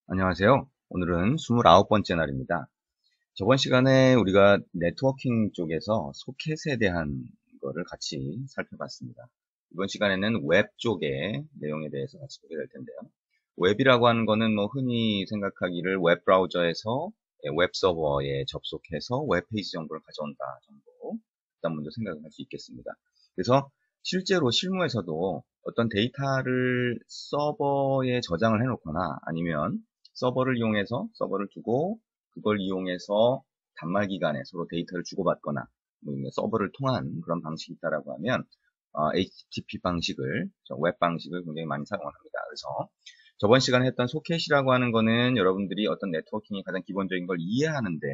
안녕하세요. 오늘은 29번째 날입니다. 저번 시간에 우리가 네트워킹 쪽에서 소켓에 대한 거를 같이 살펴봤습니다. 이번 시간에는 웹 쪽의 내용에 대해서 같이 보게 될 텐데요. 웹이라고 하는 거는 뭐 흔히 생각하기를 웹 브라우저에서 웹 서버에 접속해서 웹 페이지 정보를 가져온다 정도 일단 먼저 생각을 할 수 있겠습니다. 그래서 실제로 실무에서도 어떤 데이터를 서버에 저장을 해놓거나 아니면 서버를 이용해서 서버를 두고 그걸 이용해서 단말기간에 서로 데이터를 주고받거나 뭐 서버를 통한 그런 방식이 있다라고 하면 HTTP 방식을 웹 방식을 굉장히 많이 사용을 합니다. 그래서 저번 시간에 했던 소켓이라고 하는 거는 여러분들이 어떤 네트워킹이 가장 기본적인 걸 이해하는데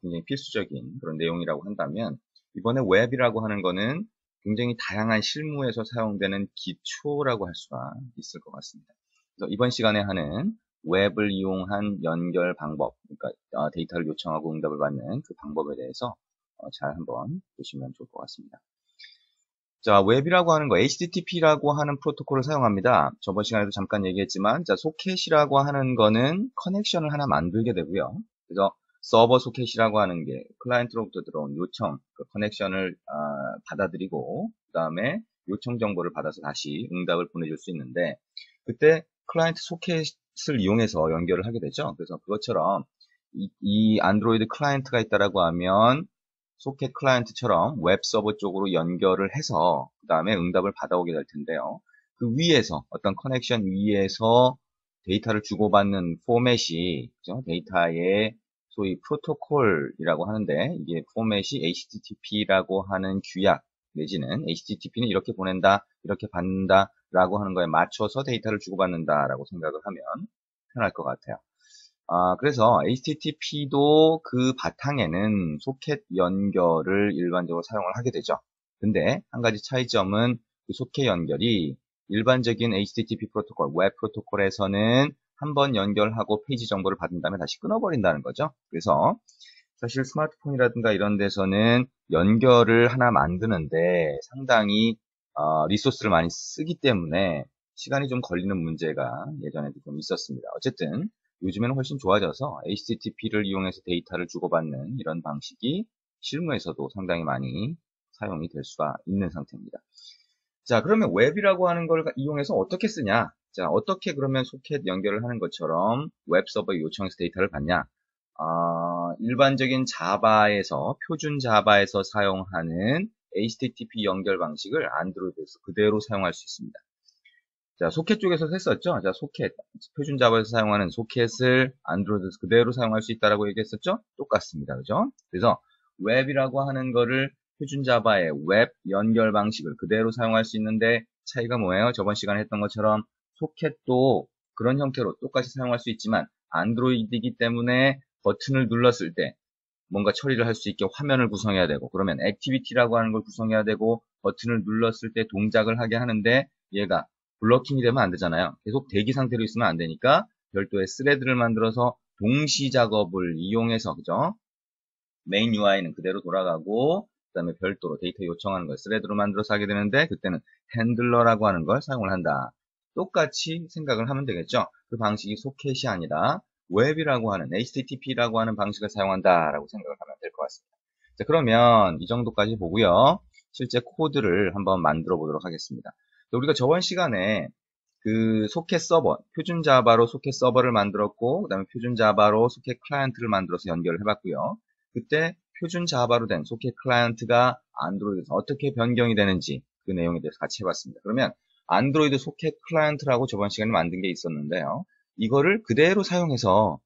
굉장히 필수적인 그런 내용이라고 한다면 이번에 웹이라고 하는 거는 굉장히 다양한 실무에서 사용되는 기초라고 할 수가 있을 것 같습니다. 그래서 이번 시간에 하는 웹을 이용한 연결 방법, 그러니까 데이터를 요청하고 응답을 받는 그 방법에 대해서 잘 한번 보시면 좋을 것 같습니다. 자, 웹이라고 하는 거, HTTP라고 하는 프로토콜을 사용합니다. 저번 시간에도 잠깐 얘기했지만, 자, 소켓이라고 하는 거는 커넥션을 하나 만들게 되고요. 그래서 서버 소켓이라고 하는 게 클라이언트로부터 들어온 요청, 그 커넥션을 받아들이고, 그 다음에 요청 정보를 받아서 다시 응답을 보내줄 수 있는데, 그때 클라이언트 소켓을 이용해서 연결을 하게 되죠. 그래서 그것처럼 이 안드로이드 클라이언트가 있다라고 하면 소켓 클라이언트처럼 웹 서버 쪽으로 연결을 해서 그 다음에 응답을 받아오게 될 텐데요. 그 위에서 어떤 커넥션 위에서 데이터를 주고받는 포맷이 그죠? 데이터의 소위 프로토콜이라고 하는데 이게 포맷이 HTTP라고 하는 규약 내지는 HTTP는 이렇게 보낸다, 이렇게 받는다 라고 하는 거에 맞춰서 데이터를 주고받는다 라고 생각을 하면 편할 것 같아요. 그래서 HTTP도 그 바탕에는 소켓 연결을 일반적으로 사용을 하게 되죠. 근데 한 가지 차이점은 그 소켓 연결이 일반적인 HTTP 프로토콜, 웹 프로토콜에서는 한번 연결하고 페이지 정보를 받은 다음에 다시 끊어버린다는 거죠. 그래서 사실 스마트폰이라든가 이런 데서는 연결을 하나 만드는데 상당히 리소스를 많이 쓰기 때문에 시간이 좀 걸리는 문제가 예전에도 좀 있었습니다. 어쨌든 요즘에는 훨씬 좋아져서 HTTP를 이용해서 데이터를 주고받는 이런 방식이 실무에서도 상당히 많이 사용이 될 수가 있는 상태입니다. 자, 그러면 웹이라고 하는 걸 이용해서 어떻게 쓰냐? 자, 어떻게 그러면 소켓 연결을 하는 것처럼 웹 서버에 요청해서 데이터를 받냐? 일반적인 자바에서, 표준 자바에서 사용하는 HTTP 연결 방식을 안드로이드에서 그대로 사용할 수 있습니다. 자, 소켓 쪽에서 했었죠? 자, 소켓. 표준 자바에서 사용하는 소켓을 안드로이드에서 그대로 사용할 수 있다라고 얘기했었죠? 똑같습니다. 그죠? 그래서 웹이라고 하는 거를 표준 자바의 웹 연결 방식을 그대로 사용할 수 있는데 차이가 뭐예요? 저번 시간에 했던 것처럼 소켓도 그런 형태로 똑같이 사용할 수 있지만 안드로이드이기 때문에 버튼을 눌렀을 때 뭔가 처리를 할 수 있게 화면을 구성해야 되고 그러면 액티비티라고 하는 걸 구성해야 되고 버튼을 눌렀을 때 동작을 하게 하는데 얘가 블러킹이 되면 안 되잖아요. 계속 대기 상태로 있으면 안 되니까 별도의 스레드를 만들어서 동시 작업을 이용해서 그죠? 메인 UI는 그대로 돌아가고 그 다음에 별도로 데이터 요청하는 걸 스레드로 만들어서 하게 되는데 그때는 핸들러라고 하는 걸 사용을 한다. 똑같이 생각을 하면 되겠죠. 그 방식이 소켓이 아니라 웹이라고 하는 HTTP라고 하는 방식을 사용한다라고 생각을 하면 될 것 같습니다. 자, 그러면 이 정도까지 보고요. 실제 코드를 한번 만들어 보도록 하겠습니다. 우리가 저번 시간에 그 소켓 서버, 표준 자바로 소켓 서버를 만들었고, 그 다음에 표준 자바로 소켓 클라이언트를 만들어서 연결을 해봤고요. 그때 표준 자바로 된 소켓 클라이언트가 안드로이드에서 어떻게 변경이 되는지 그 내용에 대해서 같이 해봤습니다. 그러면 안드로이드 소켓 클라이언트라고 저번 시간에 만든 게 있었는데요. 이거를 그대로 사용해서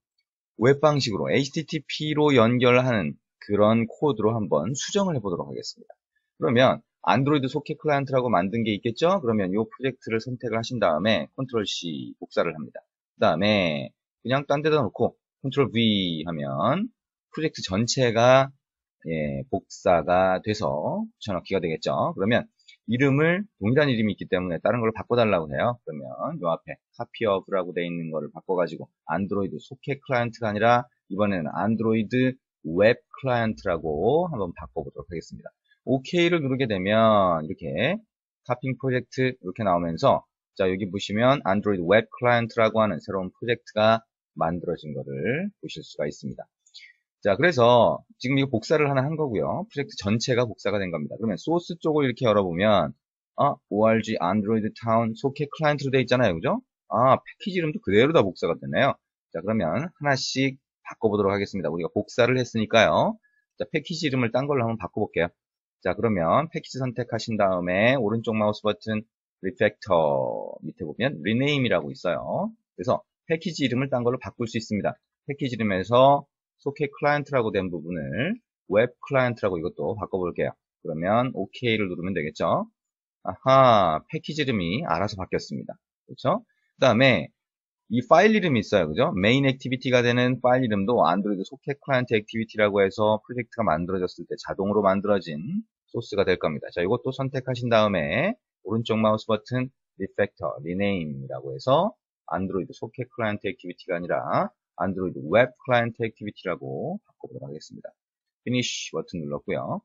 웹 방식으로 HTTP로 연결하는 그런 코드로 한번 수정을 해보도록 하겠습니다. 그러면 안드로이드 소켓 클라이언트라고 만든 게 있겠죠? 그러면 이 프로젝트를 선택을 하신 다음에 컨트롤 C 복사를 합니다. 그 다음에 그냥 딴 데다 놓고 컨트롤 V 하면 프로젝트 전체가 복사가 돼서 붙여넣기가 되겠죠. 그러면 이름을 동일한 이름이 있기 때문에 다른 걸로 바꿔달라고 해요. 그러면 요 앞에 copy of라고 되어 있는 거를 바꿔가지고 안드로이드 소켓 클라이언트가 아니라 이번에는 안드로이드 웹 클라이언트라고 한번 바꿔보도록 하겠습니다. OK를 누르게 되면 이렇게 카핑 프로젝트 이렇게 나오면서 자, 여기 보시면 안드로이드 웹 클라이언트라고 하는 새로운 프로젝트가 만들어진 거를 보실 수가 있습니다. 자, 그래서 지금 이거 복사를 하나 한 거고요. 프로젝트 전체가 복사가 된 겁니다. 그러면 소스 쪽을 이렇게 열어보면 org 안드로이드 타운 소켓 클라이언트로 되어 있잖아요. 그죠? 패키지 이름도 그대로 다 복사가 되네요. 자, 그러면 하나씩 바꿔보도록 하겠습니다. 우리가 복사를 했으니까요. 자, 패키지 이름을 딴 걸로 한번 바꿔볼게요. 자, 그러면 패키지 선택하신 다음에 오른쪽 마우스 버튼 리팩터 밑에 보면 rename이라고 있어요. 그래서 패키지 이름을 딴 걸로 바꿀 수 있습니다. 패키지 이름에서 소켓 클라이언트라고 된 부분을 웹 클라이언트라고 이것도 바꿔볼게요. 그러면 OK를 누르면 되겠죠. 아하, 패키지 이름이 알아서 바뀌었습니다. 그렇죠? 그 다음에 이 파일 이름이 있어요. 그죠? 메인 액티비티가 되는 파일 이름도 안드로이드 소켓 클라이언트 액티비티라고 해서 프로젝트가 만들어졌을 때 자동으로 만들어진 소스가 될 겁니다. 자, 이것도 선택하신 다음에 오른쪽 마우스 버튼 리팩터, 리네임이라고 해서 안드로이드 소켓 클라이언트 액티비티가 아니라 안드로이드 웹 클라이언트 액티비티라고 바꿔보도록 하겠습니다. 피니쉬 버튼 눌렀고요.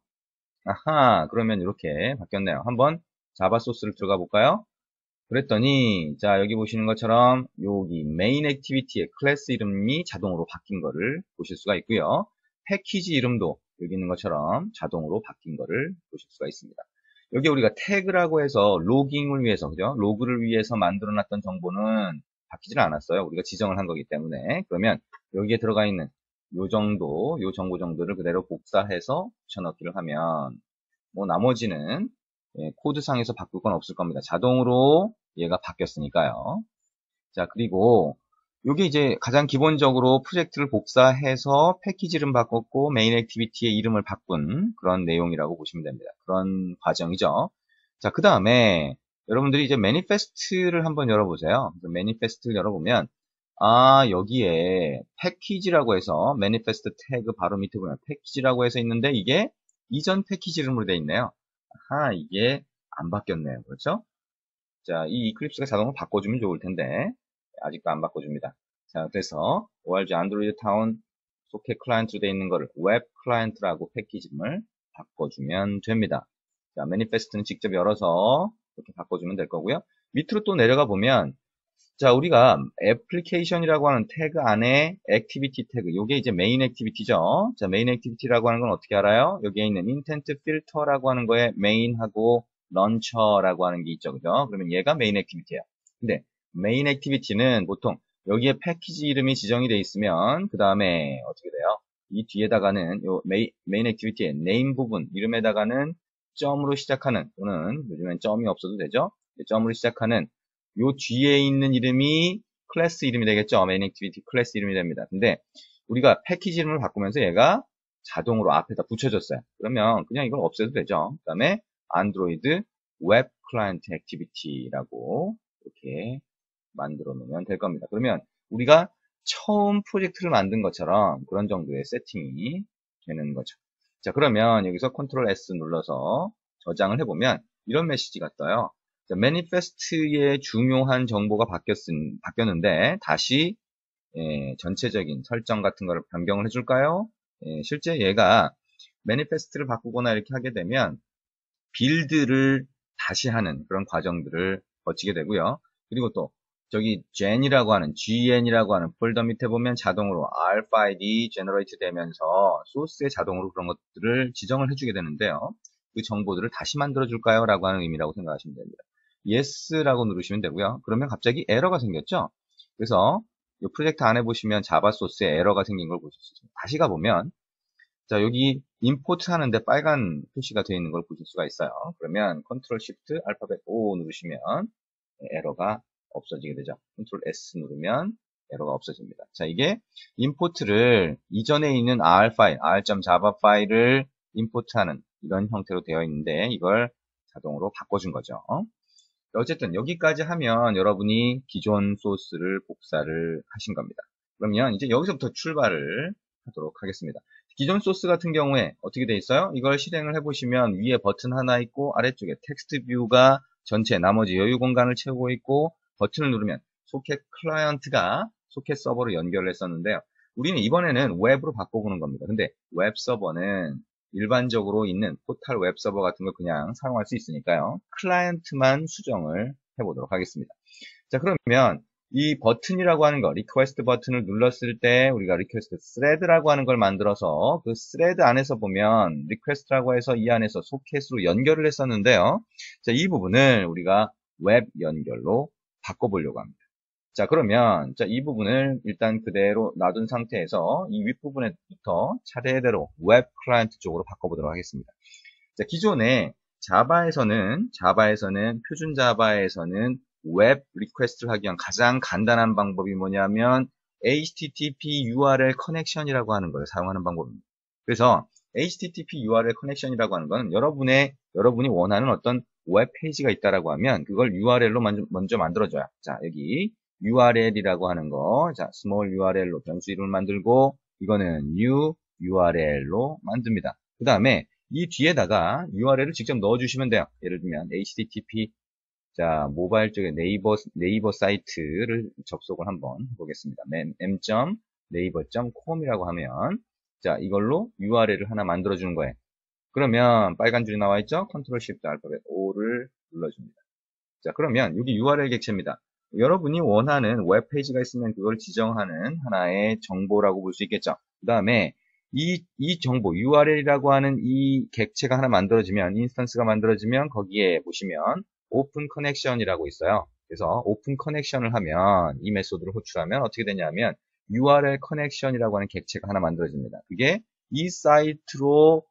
아하, 그러면 이렇게 바뀌었네요. 한번 자바 소스를 들어가 볼까요? 그랬더니 자, 여기 보시는 것처럼 여기 메인 액티비티의 클래스 이름이 자동으로 바뀐 거를 보실 수가 있고요. 패키지 이름도 여기 있는 것처럼 자동으로 바뀐 거를 보실 수가 있습니다. 여기 우리가 태그라고 해서 로깅을 위해서, 그죠? 로그를 위해서 만들어 놨던 정보는 바뀌지는 않았어요. 우리가 지정을 한 거기 때문에. 그러면 여기에 들어가 있는 요 정도, 요 정보 정도를 그대로 복사해서 붙여넣기를 하면 뭐 나머지는 코드상에서 바꿀 건 없을 겁니다. 자동으로 얘가 바뀌었으니까요. 자, 그리고 이게 이제 가장 기본적으로 프로젝트를 복사해서 패키지 이름 바꿨고 메인 액티비티의 이름을 바꾼 그런 내용이라고 보시면 됩니다. 그런 과정이죠. 자, 그 다음에 여러분들이 이제 매니페스트를 한번 열어보세요. 매니페스트를 열어보면 여기에 패키지라고 해서 매니페스트 태그 바로 밑에 보면 패키지라고 해서 있는데 이게 이전 패키지 이름으로 되어 있네요. 이게 안 바뀌었네요. 그렇죠? 자, 이 이클립스가 자동으로 바꿔주면 좋을 텐데 아직도 안 바꿔줍니다. 자, 그래서 org 안드로이드 타운 소켓 클라이언트로 되어 있는 거를 웹 클라이언트라고 패키지를 바꿔주면 됩니다. 자, 매니페스트는 직접 열어서 이렇게 바꿔주면 될 거고요. 밑으로 또 내려가 보면 자, 우리가 애플리케이션이라고 하는 태그 안에 액티비티 태그, 이게 이제 메인 액티비티죠. 자, 메인 액티비티라고 하는 건 어떻게 알아요? 여기에 있는 인텐트 필터라고 하는 거에 메인하고 런처라고 하는 게 있죠. 그죠? 그러면 얘가 메인 액티비티예요. 근데 메인 액티비티는 보통 여기에 패키지 이름이 지정이 돼 있으면 그 다음에 어떻게 돼요? 이 뒤에다가는 요 메인 액티비티의 네임 부분 이름에다가는 점으로 시작하는 또는 요즘엔 점이 없어도 되죠. 점으로 시작하는 요 뒤에 있는 이름이 클래스 이름이 되겠죠. 메인 액티비티 클래스 이름이 됩니다. 근데 우리가 패키지 이름을 바꾸면서 얘가 자동으로 앞에다 붙여줬어요. 그러면 그냥 이걸 없애도 되죠. 그 다음에 안드로이드 웹 클라이언트 액티비티라고 이렇게 만들어 놓으면 될 겁니다. 그러면 우리가 처음 프로젝트를 만든 것처럼 그런 정도의 세팅이 되는 거죠. 자, 그러면 여기서 컨트롤 S 눌러서 저장을 해보면 이런 메시지가 떠요. 매니페스트의 중요한 정보가 바뀌었는데 다시 전체적인 설정 같은 거를 변경을 해줄까요? 실제 얘가 매니페스트를 바꾸거나 이렇게 하게 되면 빌드를 다시 하는 그런 과정들을 거치게 되고요. 그리고 또 저기 gen이라고 하는 폴더 밑에 보면 자동으로 rfile이 제너레이트 되면서 소스에 자동으로 그런 것들을 지정을 해주게 되는데요. 그 정보들을 다시 만들어 줄까요? 라고 하는 의미라고 생각하시면 됩니다. yes라고 누르시면 되고요. 그러면 갑자기 에러가 생겼죠? 그래서 이 프로젝트 안에 보시면 자바 소스에 에러가 생긴 걸 보실 수 있습니다. 다시 가보면 자, 여기 임포트 하는데 빨간 표시가 되어 있는 걸 보실 수가 있어요. 그러면 컨트롤 시프트 알파벳 O 누르시면 에러가 없어지게 되죠. 컨트롤 S 누르면 에러가 없어집니다. 자, 이게 임포트를 이전에 있는 R 파일, r.java 파일을 임포트하는 이런 형태로 되어 있는데 이걸 자동으로 바꿔준 거죠. 어쨌든 여기까지 하면 여러분이 기존 소스를 복사를 하신 겁니다. 그러면 이제 여기서부터 출발을 하도록 하겠습니다. 기존 소스 같은 경우에 어떻게 돼 있어요? 이걸 실행을 해보시면 위에 버튼 하나 있고 아래쪽에 텍스트 뷰가 전체 나머지 여유 공간을 채우고 있고 버튼을 누르면 소켓 클라이언트가 소켓 서버로 연결을 했었는데요. 우리는 이번에는 웹으로 바꿔보는 겁니다. 근데 웹 서버는 일반적으로 있는 포탈 웹 서버 같은 거 그냥 사용할 수 있으니까요. 클라이언트만 수정을 해보도록 하겠습니다. 자, 그러면 이 버튼이라고 하는 거, 리퀘스트 버튼을 눌렀을 때 우리가 리퀘스트 스레드라고 하는 걸 만들어서 그 스레드 안에서 보면 리퀘스트라고 해서 이 안에서 소켓으로 연결을 했었는데요. 자, 이 부분을 우리가 웹 연결로 바꿔보려고 합니다. 자, 그러면 이 부분을 일단 그대로 놔둔 상태에서 이 윗부분에부터 차례대로 웹 클라이언트 쪽으로 바꿔보도록 하겠습니다. 자, 기존에 자바에서는 표준 자바에서는 웹 리퀘스트를 하기 위한 가장 간단한 방법이 뭐냐면 HTTP URL 커넥션이라고 하는 걸 사용하는 방법입니다. 그래서 HTTP URL 커넥션이라고 하는 건 여러분이 원하는 어떤 웹 페이지가 있다라고 하면 그걸 URL로 먼저 만들어줘야. 자, 여기 URL이라고 하는 거, 자, small URL로 변수 이름을 만들고 이거는 new URL로 만듭니다. 그 다음에 이 뒤에다가 URL을 직접 넣어주시면 돼요. 예를 들면 HTTP 자 모바일 쪽에 네이버 사이트를 접속을 한번 해보겠습니다. m.naver.com이라고 하면 자 이걸로 URL을 하나 만들어주는 거예요. 그러면 빨간 줄이 나와 있죠? 컨트롤 쉬프트 알파벳 O를 눌러줍니다. 자 그러면 여기 URL 객체입니다. 여러분이 원하는 웹페이지가 있으면 그걸 지정하는 하나의 정보라고 볼 수 있겠죠. 그 다음에 이 정보, URL이라고 하는 이 객체가 하나 만들어지면, 인스턴스가 만들어지면 거기에 보시면 오픈 커넥션이라고 있어요. 그래서 오픈 커넥션을 하면 이 메소드를 호출하면 어떻게 되냐면 URL 커넥션이라고 하는 객체가 하나 만들어집니다. 그게 이 사이트로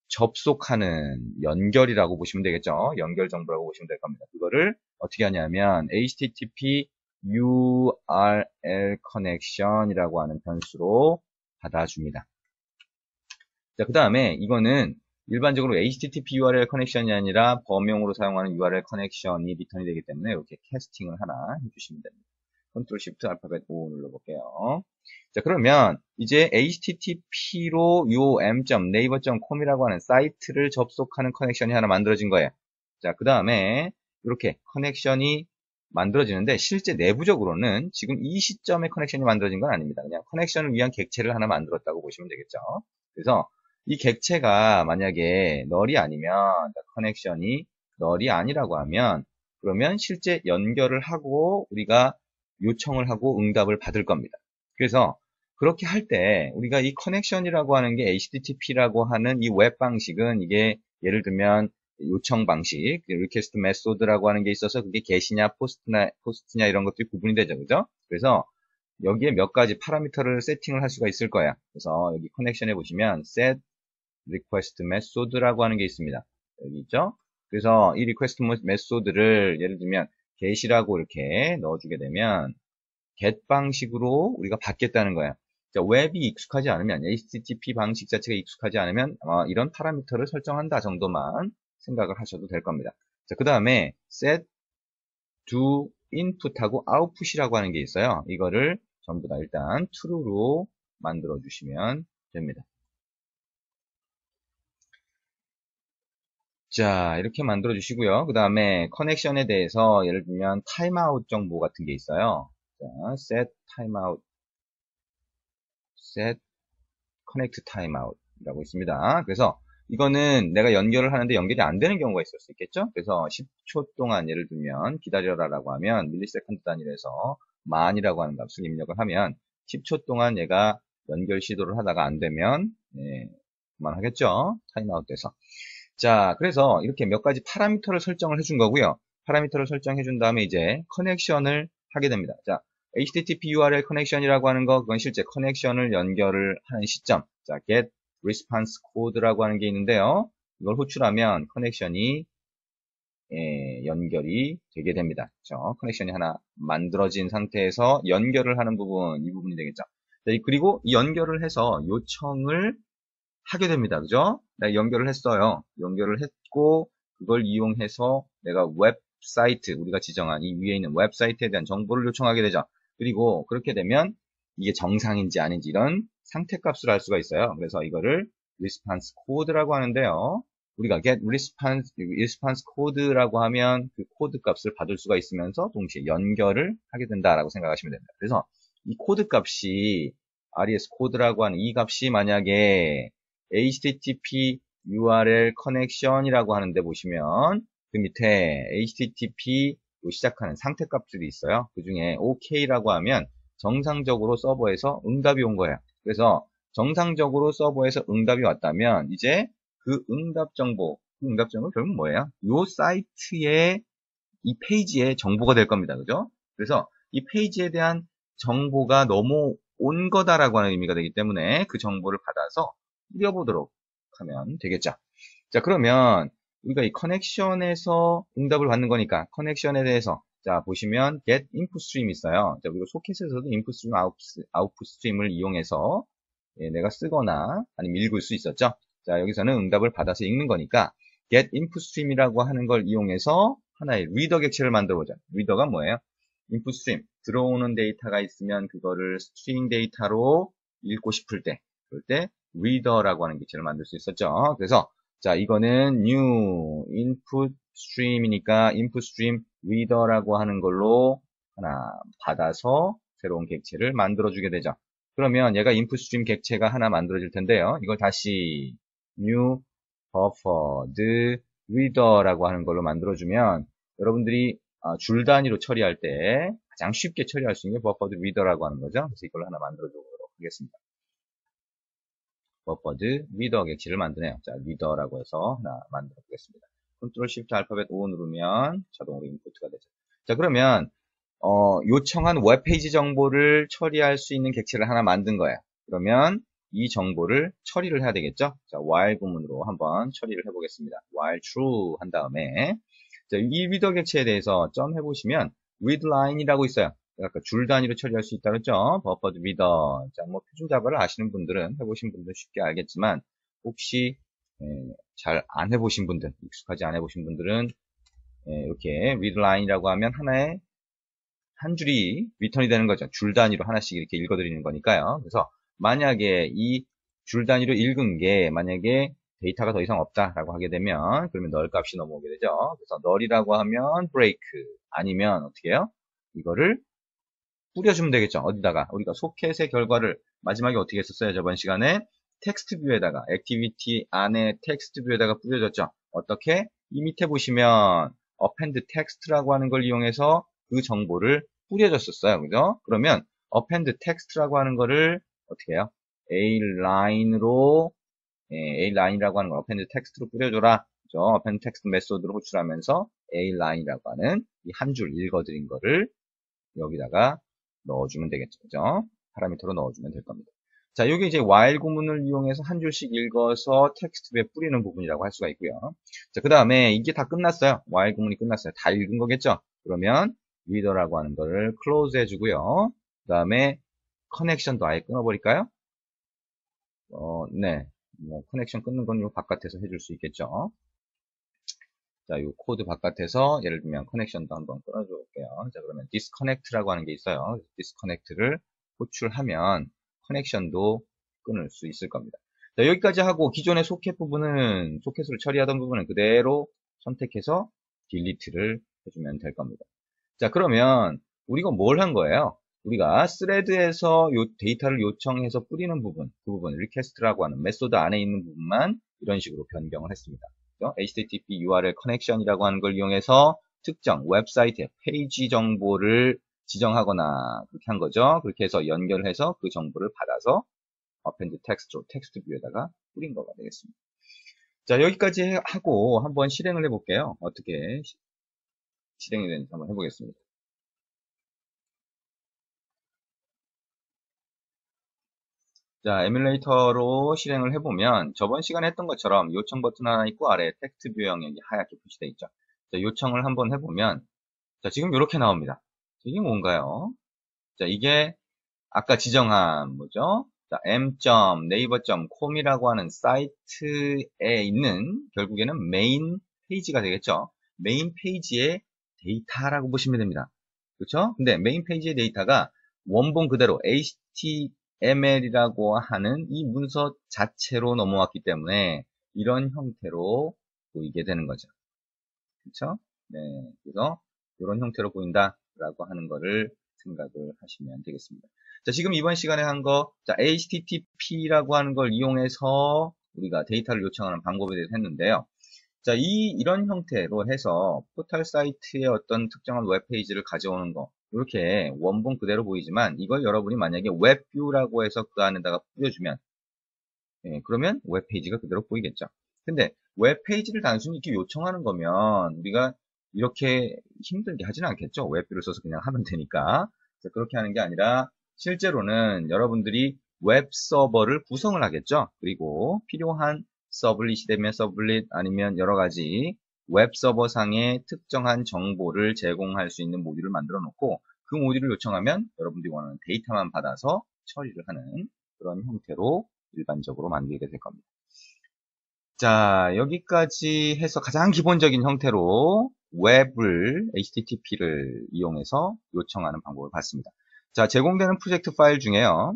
접속하는 연결이라고 보시면 되겠죠. 연결 정보라고 보시면 될 겁니다. 그거를 어떻게 하냐면 HTTP URL connection이라고 하는 변수로 받아줍니다. 자, 그 다음에 이거는 일반적으로 HTTP URL 커넥션이 아니라 범용으로 사용하는 URL 커넥션이 리턴이 되기 때문에 이렇게 캐스팅을 하나 해주시면 됩니다. 컨트롤 쉬프트 알파벳 O 눌러볼게요. 자, 그러면 이제 HTTP로 요 m.naver.com이라고 하는 사이트를 접속하는 커넥션이 하나 만들어진 거예요. 자, 그 다음에 이렇게 커넥션이 만들어지는데 실제 내부적으로는 지금 이 시점에 커넥션이 만들어진 건 아닙니다. 그냥 커넥션을 위한 객체를 하나 만들었다고 보시면 되겠죠. 그래서 이 객체가 만약에 널이 아니면 커넥션이 널이 아니라고 하면 그러면 실제 연결을 하고 우리가 요청을 하고 응답을 받을 겁니다. 그래서 그렇게 할 때 우리가 이 커넥션이라고 하는 게 HTTP라고 하는 이 웹 방식은 이게 예를 들면 요청 방식, 리퀘스트 메소드라고 하는 게 있어서 그게 게시냐 포스트냐 이런 것들이 구분이 되죠. 그죠? 그래서 여기에 몇 가지 파라미터를 세팅을 할 수가 있을 거야. 그래서 여기 커넥션에 보시면 set request method라고 하는 게 있습니다. 여기 있죠? 그래서 이 request method를 예를 들면 get이라고 이렇게 넣어주게 되면 get 방식으로 우리가 받겠다는 거야. 자, 웹이 익숙하지 않으면 HTTP 방식 자체가 익숙하지 않으면 이런 파라미터를 설정한다 정도만 생각을 하셔도 될 겁니다. 자, 그 다음에 set do input하고 output이라고 하는 게 있어요. 이거를 전부 다 일단 true로 만들어 주시면 됩니다. 자, 이렇게 만들어 주시고요. 그 다음에 커넥션에 대해서 예를 들면 타임아웃 정보 같은 게 있어요. 자, set timeout, set connect timeout이라고 있습니다. 그래서 이거는 내가 연결을 하는데 연결이 안 되는 경우가 있을 수 있겠죠? 그래서 10초 동안 예를 들면 기다려라라고 하면 밀리세컨드 단위에서 만이라고 하는 값을 입력을 하면 10초 동안 얘가 연결 시도를 하다가 안 되면 그만하겠죠? 타임아웃 돼서. 자, 그래서 이렇게 몇 가지 파라미터를 설정을 해준 거고요. 파라미터를 설정해 준 다음에 이제 커넥션을 하게 됩니다. 자, HTTP URL 커넥션이라고 하는 거, 그건 실제 커넥션을 연결을 하는 시점. 자, get response code라고 하는 게 있는데요. 이걸 호출하면 커넥션이 연결이 되게 됩니다. 그렇죠? 커넥션이 하나 만들어진 상태에서 연결을 하는 부분, 이 부분이 되겠죠. 자, 그리고 이 연결을 해서 요청을 하게 됩니다. 그죠? 내가 연결을 했어요. 연결을 했고 그걸 이용해서 내가 웹사이트, 우리가 지정한 이 위에 있는 웹사이트에 대한 정보를 요청하게 되죠. 그리고 그렇게 되면 이게 정상인지 아닌지 이런 상태값을 알 수가 있어요. 그래서 이거를 response code라고 하는데요. 우리가 get response code라고 하면 그 코드 값을 받을 수가 있으면서 동시에 연결을 하게 된다라고 생각하시면 됩니다. 그래서 이 코드 값이 res 코드라고 하는 이 값이 만약에 HTTP URL 커넥션이라고 하는데 보시면 그 밑에 HTTP 시작하는 상태 값들이 있어요. 그 중에 OK라고 하면 정상적으로 서버에서 응답이 온 거예요. 그래서 정상적으로 서버에서 응답이 왔다면 이제 그 응답 정보 결국 뭐예요? 요 사이트의 이 페이지의 정보가 될 겁니다. 그죠? 그래서 이 페이지에 대한 정보가 넘어온 거다라고 하는 의미가 되기 때문에 그 정보를 받아서 뿌려보도록 하면 되겠죠. 자, 그러면 우리가 이 커넥션에서 응답을 받는 거니까 커넥션에 대해서 자, 보시면 get input stream 있어요. 자, 그리고 소켓에서도 input stream, output stream을 이용해서 내가 쓰거나 아니면 읽을 수 있었죠. 자, 여기서는 응답을 받아서 읽는 거니까 get input stream이라고 하는 걸 이용해서 하나의 리더 객체를 만들어 보자. 리더가 뭐예요? input stream, 들어오는 데이터가 있으면 그거를 스트링 데이터로 읽고 싶을 때, 그럴 때 리더라고 하는 객체를 만들 수 있었죠. 그래서 자, 이거는 new input stream이니까 input stream reader라고 하는 걸로 하나 받아서 새로운 객체를 만들어 주게 되죠. 그러면 얘가 input stream 객체가 하나 만들어질 텐데요. 이걸 다시 new buffered reader라고 하는 걸로 만들어주면 여러분들이 줄 단위로 처리할 때 가장 쉽게 처리할 수 있는 게 buffered reader라고 하는 거죠. 그래서 이걸 하나 만들어주도록 하겠습니다. buffered reader 객체를 만드네요. 자, reader라고 해서 하나 만들어 보겠습니다. Ctrl Shift 알파벳 O 누르면 자동으로 인풋가 되죠. 자, 그러면 요청한 웹페이지 정보를 처리할 수 있는 객체를 하나 만든 거예요. 그러면 이 정보를 처리를 해야 되겠죠? 자, while 구문으로 한번 처리를 해보겠습니다. while true 한 다음에 자, 이 리더 객체에 대해서 점 해보시면 readline이라고 있어요. 아까 줄 단위로 처리할 수 있다 그랬죠? buffered reader. 자, 뭐 표준 자바를 아시는 분들은 해보신 분들은 쉽게 알겠지만 혹시 잘 안 해보신 분들, 익숙하지 않아 보신 분들은 이렇게 readline이라고 하면 하나의 한 줄이 리턴이 되는 거죠. 줄 단위로 하나씩 이렇게 읽어드리는 거니까요. 그래서 만약에 이 줄 단위로 읽은 게 만약에 데이터가 더 이상 없다라고 하게 되면 그러면 널 값이 넘어오게 되죠. 그래서 널이라고 하면 break 아니면 어떻게 해요? 이거를 뿌려주면 되겠죠. 어디다가 우리가 소켓의 결과를 마지막에 어떻게 했었어요? 저번 시간에 텍스트 뷰에다가 액티비티 안에 텍스트 뷰에다가 뿌려줬죠. 어떻게? 이 밑에 보시면 append text라고 하는 걸 이용해서 그 정보를 뿌려줬었어요. 그죠? 그러면 append text라고 하는 거를 어떻게 해요? A-line이라고 하는 걸 append text로 뿌려줘라. 그죠? append text 메소드로 호출하면서 A-line이라고 하는 이 한 줄 읽어드린 거를 여기다가 넣어주면 되겠죠. 그죠? 파라미터로 넣어주면 될 겁니다. 자, 이게 이제 while 구문을 이용해서 한 줄씩 읽어서 텍스트에 뿌리는 부분이라고 할 수가 있고요. 자, 그 다음에 이게 다 끝났어요. while 구문이 끝났어요. 다 읽은 거겠죠? 그러면 reader라고 하는 거를 close 해주고요. 그 다음에 커넥션도 아예 끊어버릴까요? 네. 뭐, 커넥션 끊는 건 요 바깥에서 해줄 수 있겠죠. 자, 이 코드 바깥에서 예를 들면 커넥션도 한번 끊어줘 볼게요. 자, 그러면 disconnect라고 하는 게 있어요. disconnect를 호출하면 커넥션도 끊을 수 있을 겁니다. 자, 여기까지 하고 기존의 소켓 부분은 소켓으로 처리하던 부분은 그대로 선택해서 delete를 해주면 될 겁니다. 자, 그러면 우리가 뭘 한 거예요? 우리가 스레드에서 요 데이터를 요청해서 뿌리는 부분, 그 부분, request라고 하는 메소드 안에 있는 부분만 이런 식으로 변경을 했습니다. HTTP URL 커넥션이라고 하는 걸 이용해서 특정 웹사이트의 페이지 정보를 지정하거나 그렇게 한 거죠. 그렇게 해서 연결을 해서 그 정보를 받아서 append text로 텍스트 뷰에다가 뿌린 거가 되겠습니다. 자, 여기까지 하고 한번 실행을 해볼게요. 어떻게 실행이 되는지 한번 해보겠습니다. 자, 에뮬레이터로 실행을 해보면 저번 시간에 했던 것처럼 요청 버튼 하나 있고 아래에 텍스트 뷰 영역이 하얗게 표시되어 있죠. 자, 요청을 한번 해보면 자, 지금 이렇게 나옵니다. 이게 뭔가요? 자, 이게 아까 지정한 뭐죠? 자, m.naver.com이라고 하는 사이트에 있는 결국에는 메인 페이지가 되겠죠. 메인 페이지의 데이터라고 보시면 됩니다. 그렇죠? 근데 메인 페이지의 데이터가 원본 그대로 HTML이라고 하는 이 문서 자체로 넘어왔기 때문에 이런 형태로 보이게 되는 거죠. 그렇죠? 네, 그래서 이런 형태로 보인다라고 하는 거를 생각을 하시면 되겠습니다. 자, 지금 이번 시간에 한 거, 자, HTTP라고 하는 걸 이용해서 우리가 데이터를 요청하는 방법에 대해서 했는데요. 자, 이런 형태로 해서 포털 사이트의 어떤 특정한 웹페이지를 가져오는 거. 이렇게 원본 그대로 보이지만 이걸 여러분이 만약에 웹뷰라고 해서 그 안에다가 뿌려주면 그러면 웹페이지가 그대로 보이겠죠. 근데 웹페이지를 단순히 이렇게 요청하는 거면 우리가 이렇게 힘들게 하지는 않겠죠. 웹뷰를 써서 그냥 하면 되니까. 그렇게 하는 게 아니라 실제로는 여러분들이 웹 서버를 구성을 하겠죠. 그리고 필요한 서블릿이 되면 서블릿 아니면 여러 가지 웹 서버 상의 특정한 정보를 제공할 수 있는 모듈을 만들어 놓고 그 모듈을 요청하면 여러분들이 원하는 데이터만 받아서 처리를 하는 그런 형태로 일반적으로 만들게 될 겁니다. 자, 여기까지 해서 가장 기본적인 형태로 웹을 HTTP를 이용해서 요청하는 방법을 봤습니다. 자, 제공되는 프로젝트 파일 중에요.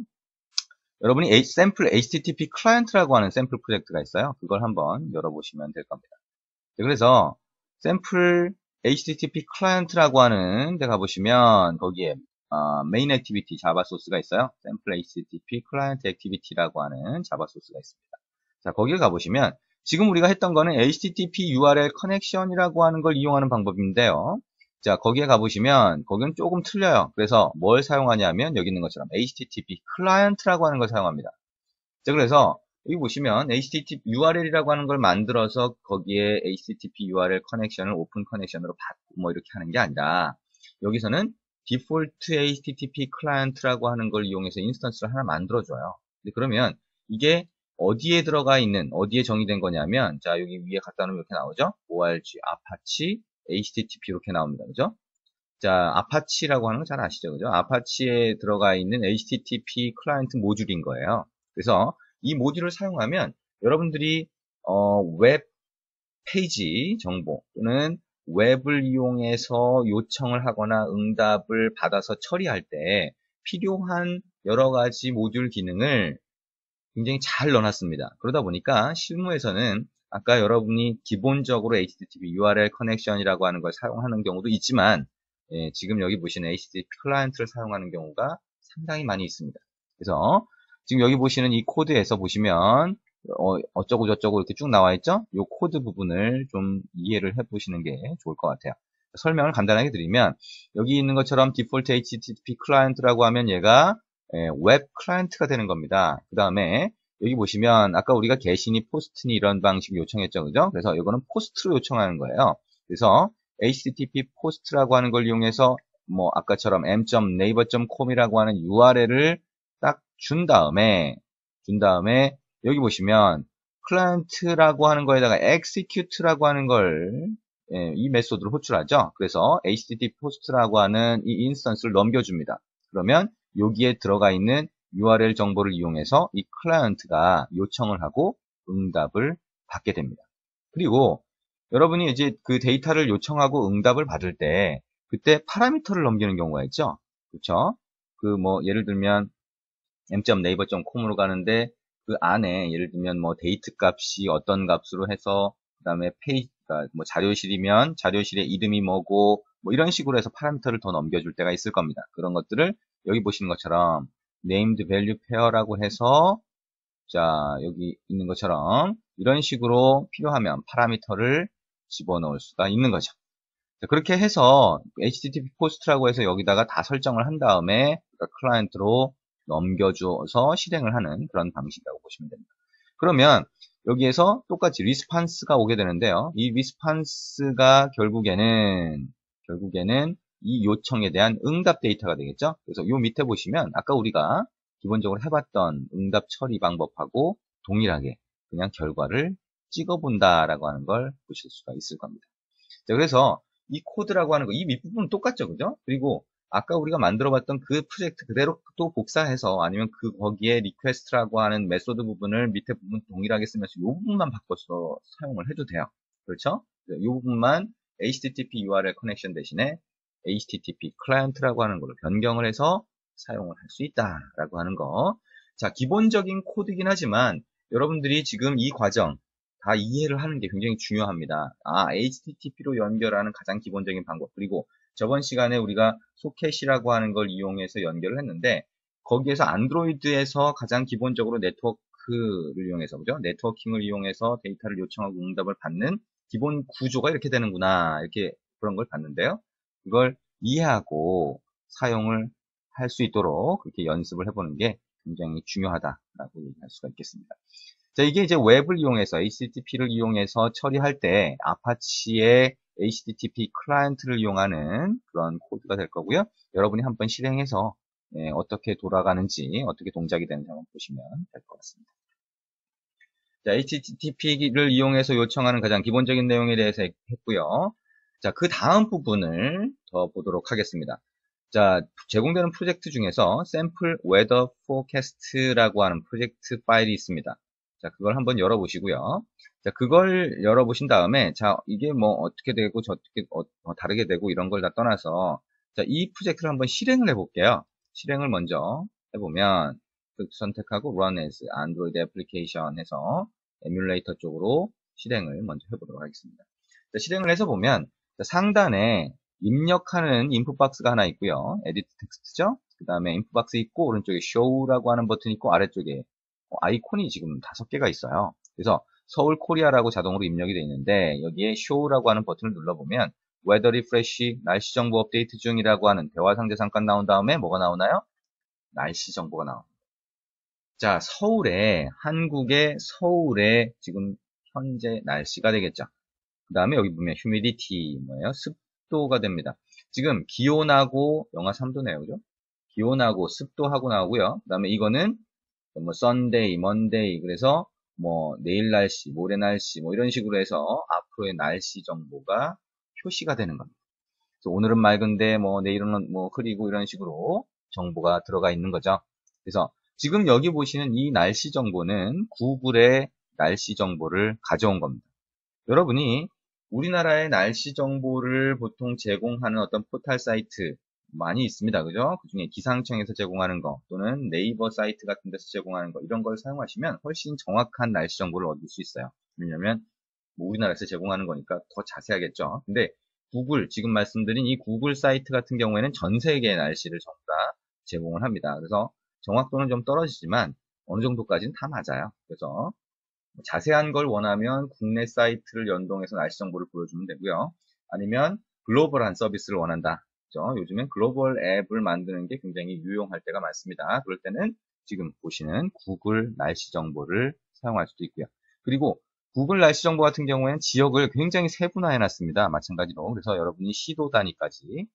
여러분이 샘플 HTTP 클라이언트라고 하는 샘플 프로젝트가 있어요. 그걸 한번 열어보시면 될 겁니다. 그래서 샘플 HTTP 클라이언트라고 하는 데 가보시면 거기에 메인 액티비티 자바 소스가 있어요. 샘플 HTTP 클라이언트 액티비티라고 하는 자바 소스가 있습니다. 자, 거기에 가보시면 지금 우리가 했던 거는 HTTP URL 커넥션이라고 하는 걸 이용하는 방법인데요. 자, 거기에 가보시면 거기는 조금 틀려요. 그래서 뭘 사용하냐면 여기 있는 것처럼 HTTP 클라이언트라고 하는 걸 사용합니다. 자, 그래서 여기 보시면 HTTP URL이라고 하는 걸 만들어서 거기에 HTTP URL 커넥션을 오픈 커넥션으로 받고 뭐 이렇게 하는 게 아니라 여기서는 디폴트 HTTP 클라이언트라고 하는 걸 이용해서 인스턴스를 하나 만들어줘요. 그러면 이게 어디에 들어가 있는, 어디에 정의된 거냐면, 자, 여기 위에 갖다 놓으면 이렇게 나오죠? org, 아파치, HTTP 이렇게 나옵니다. 그죠? 자, 아파치라고 하는 거 잘 아시죠? 그죠? 아파치에 들어가 있는 HTTP 클라이언트 모듈인 거예요. 그래서 이 모듈을 사용하면 여러분들이 웹 페이지 정보 또는 웹을 이용해서 요청을 하거나 응답을 받아서 처리할 때 필요한 여러 가지 모듈 기능을 굉장히 잘 넣어놨습니다. 그러다 보니까 실무에서는 아까 여러분이 기본적으로 HTTP URL 커넥션이라고 하는 걸 사용하는 경우도 있지만 지금 여기 보시는 HTTP 클라이언트를 사용하는 경우가 상당히 많이 있습니다. 그래서 지금 여기 보시는 이 코드에서 보시면 어쩌고 저쩌고 이렇게 쭉 나와 있죠? 이 코드 부분을 좀 이해를 해보시는 게 좋을 것 같아요. 설명을 간단하게 드리면 여기 있는 것처럼 디폴트 HTTP 클라이언트라고 하면 얘가 웹 클라이언트가 되는 겁니다. 그 다음에 여기 보시면 아까 우리가 게시니 포스트니 이런 방식 요청했죠. 그죠? 그래서 이거는 포스트로 요청하는 거예요. 그래서 HTTP 포스트라고 하는 걸 이용해서 뭐 아까처럼 m.naver.com이라고 하는 URL을 딱 준 다음에 여기 보시면 클라이언트라고 하는 거에다가 execute라고 하는 걸 이 메소드로 호출하죠. 그래서 HTTP 포스트라고 하는 이 인스턴스를 넘겨줍니다. 그러면 여기에 들어가 있는 URL 정보를 이용해서 이 클라이언트가 요청을 하고 응답을 받게 됩니다. 그리고 여러분이 이제 그 데이터를 요청하고 응답을 받을 때 그때 파라미터를 넘기는 경우가 있죠. 그렇죠? 그 뭐 예를 들면 m.naver.com으로 가는데 그 안에 예를 들면 뭐 데이트 값이 어떤 값으로 해서 그다음에 페이지가 뭐 자료실이면 자료실의 이름이 뭐고 뭐 이런 식으로 해서 파라미터를 더 넘겨줄 때가 있을 겁니다. 그런 것들을 여기 보시는 것처럼 named value pair라고 해서 자 여기 있는 것처럼 이런 식으로 필요하면 파라미터를 집어넣을 수가 있는 거죠. 자, 그렇게 해서 HTTP 포스트라고 해서 여기다가 다 설정을 한 다음에 클라이언트로 넘겨줘서 실행을 하는 그런 방식이라고 보시면 됩니다. 그러면 여기에서 똑같이 리스판스가 오게 되는데요. 이 리스판스가 결국에는 이 요청에 대한 응답 데이터가 되겠죠. 그래서 요 밑에 보시면 아까 우리가 기본적으로 해봤던 응답 처리 방법하고 동일하게 그냥 결과를 찍어본다라고 하는 걸 보실 수가 있을 겁니다. 자, 그래서 이 코드라고 하는 거, 이 밑부분은 똑같죠, 그죠? 그리고 아까 우리가 만들어봤던 그 프로젝트 그대로 또 복사해서 아니면 거기에 리퀘스트라고 하는 메소드 부분을 밑에 부분 동일하게 쓰면서 이 부분만 바꿔서 사용을 해도 돼요. 그렇죠? 이 부분만 HTTP URL 커넥션 대신에 HTTP 클라이언트라고 하는 걸로 변경을 해서 사용을 할 수 있다라고 하는 거. 자, 기본적인 코드이긴 하지만 여러분들이 지금 이 과정 다 이해를 하는 게 굉장히 중요합니다. HTTP로 연결하는 가장 기본적인 방법. 그리고 저번 시간에 우리가 소켓이라고 하는 걸 이용해서 연결을 했는데 거기에서 안드로이드에서 가장 기본적으로 네트워크를 이용해서 그죠? 네트워킹을 이용해서 데이터를 요청하고 응답을 받는 기본 구조가 이렇게 되는구나. 이렇게 그런 걸 봤는데요. 이걸 이해하고 사용을 할 수 있도록 그렇게 연습을 해보는 게 굉장히 중요하다라고 얘기할 수가 있겠습니다. 자, 이게 이제 웹을 이용해서 HTTP를 이용해서 처리할 때 아파치의 HTTP 클라이언트를 이용하는 그런 코드가 될 거고요. 여러분이 한번 실행해서 어떻게 돌아가는지, 어떻게 동작이 되는지 한번 보시면 될 것 같습니다. 자, HTTP를 이용해서 요청하는 가장 기본적인 내용에 대해서 했고요. 자, 그 다음 부분을 더 보도록 하겠습니다. 자, 제공되는 프로젝트 중에서 샘플 웨더 포캐스트라고 하는 프로젝트 파일이 있습니다. 자, 그걸 한번 열어보시고요. 자, 그걸 열어보신 다음에, 자, 이게 뭐 어떻게 되고 저렇게 다르게 되고 이런 걸 다 떠나서, 자, 이 프로젝트를 한번 실행을 해볼게요. 실행을 먼저 해보면, 선택하고 Run as Android Application 해서 에뮬레이터 쪽으로 실행을 먼저 해보도록 하겠습니다. 자, 실행을 해서 보면, 자, 상단에 입력하는 인풋 박스가 하나 있고요. 에디트 텍스트죠. 그 다음에 인풋 박스 있고 오른쪽에 show라고 하는 버튼이 있고 아래쪽에 아이콘이 지금 5개가 있어요. 그래서 서울 코리아라고 자동으로 입력이 되어 있는데 여기에 show라고 하는 버튼을 눌러보면 weather refresh 날씨 정보 업데이트 중이라고 하는 대화 상대 잠깐 나온 다음에 뭐가 나오나요? 날씨 정보가 나옵니다. 자, 한국의 서울의 지금 현재 날씨가 되겠죠. 그 다음에 여기 보면 humidity 뭐예요? 습도가 됩니다. 지금 기온하고 영하 3도네요. 그죠? 기온하고 습도하고 나오고요. 그 다음에 이거는 뭐 Sunday, Monday 그래서 뭐 내일 날씨, 모레 날씨 뭐 이런 식으로 해서 앞으로의 날씨 정보가 표시가 되는 겁니다. 그래서 오늘은 맑은데 뭐 내일은 뭐 흐리고 이런 식으로 정보가 들어가 있는 거죠. 그래서 지금 여기 보시는 이 날씨 정보는 구글의 날씨 정보를 가져온 겁니다. 여러분이 우리나라의 날씨 정보를 보통 제공하는 어떤 포털 사이트 많이 있습니다. 그죠? 그 중에 기상청에서 제공하는 거 또는 네이버 사이트 같은 데서 제공하는 거 이런 걸 사용하시면 훨씬 정확한 날씨 정보를 얻을 수 있어요. 왜냐면 뭐 우리나라에서 제공하는 거니까 더 자세하겠죠. 근데 구글, 지금 말씀드린 이 구글 사이트 같은 경우에는 전 세계의 날씨를 전부 다 제공을 합니다. 그래서 정확도는 좀 떨어지지만 어느 정도까지는 다 맞아요. 그래서 자세한 걸 원하면 국내 사이트를 연동해서 날씨 정보를 보여주면 되고요. 아니면 글로벌한 서비스를 원한다. 그렇죠? 요즘엔 글로벌 앱을 만드는 게 굉장히 유용할 때가 많습니다. 그럴 때는 지금 보시는 구글 날씨 정보를 사용할 수도 있고요. 그리고 구글 날씨 정보 같은 경우에는 지역을 굉장히 세분화해 놨습니다. 마찬가지로. 그래서 여러분이 시도 단위까지,